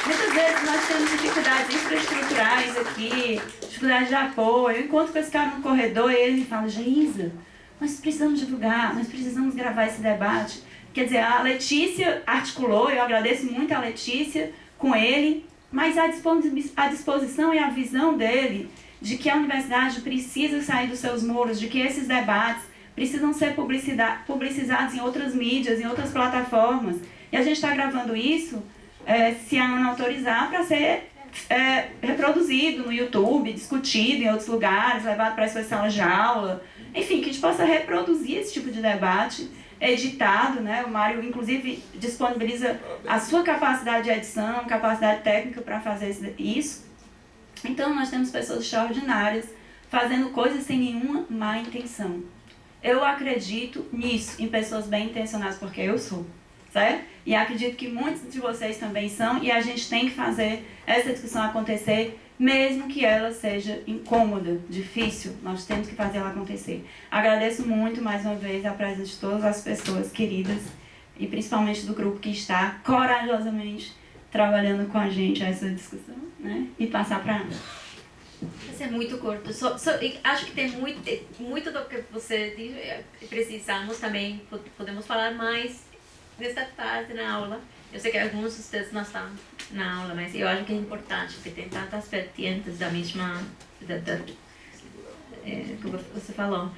muitas vezes nós temos dificuldades infraestruturais aqui, dificuldades de apoio. Eu encontro com esse cara no corredor e ele me fala, Geisa, nós precisamos divulgar, nós precisamos gravar esse debate. Quer dizer, a Letícia articulou, eu agradeço muito a Letícia com ele, mas a disposição e a visão dele de que a universidade precisa sair dos seus muros, de que esses debates precisam ser publicizados em outras mídias, em outras plataformas. E a gente está gravando isso, se a Ana autorizar, para ser reproduzido no YouTube, discutido em outros lugares, levado para as suas salas de aula. Enfim, que a gente possa reproduzir esse tipo de debate editado, né? O Mário, inclusive, disponibiliza a sua capacidade de edição, capacidade técnica para fazer isso. Então, nós temos pessoas extraordinárias fazendo coisas sem nenhuma má intenção. Eu acredito nisso, em pessoas bem intencionadas, porque eu sou, certo? E acredito que muitos de vocês também são, e a gente tem que fazer essa discussão acontecer, mesmo que ela seja incômoda, difícil, nós temos que fazer ela acontecer. Agradeço muito, mais uma vez, a presença de todas as pessoas queridas, e principalmente do grupo que está corajosamente trabalhando com a gente essa discussão, né? E passar para a Ana. Vai ser muito curto. Acho que tem muito do que você diz. Precisamos também, podemos falar mais nesta tarde na aula. Eu sei que alguns de vocês não estão na aula, mas eu acho que é importante, porque tem tantas vertentes da mesma... que você falou.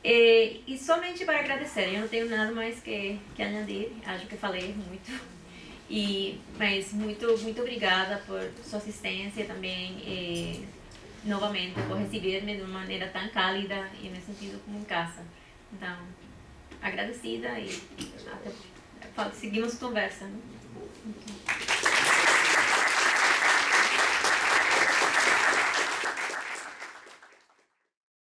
E somente para agradecer, eu não tenho nada mais que añadir, acho que falei muito. Mas muito obrigada por sua assistência também, novamente, por receber-me de uma maneira tão cálida e me sentindo como em casa. Então, agradecida e até seguimos conversa. Né?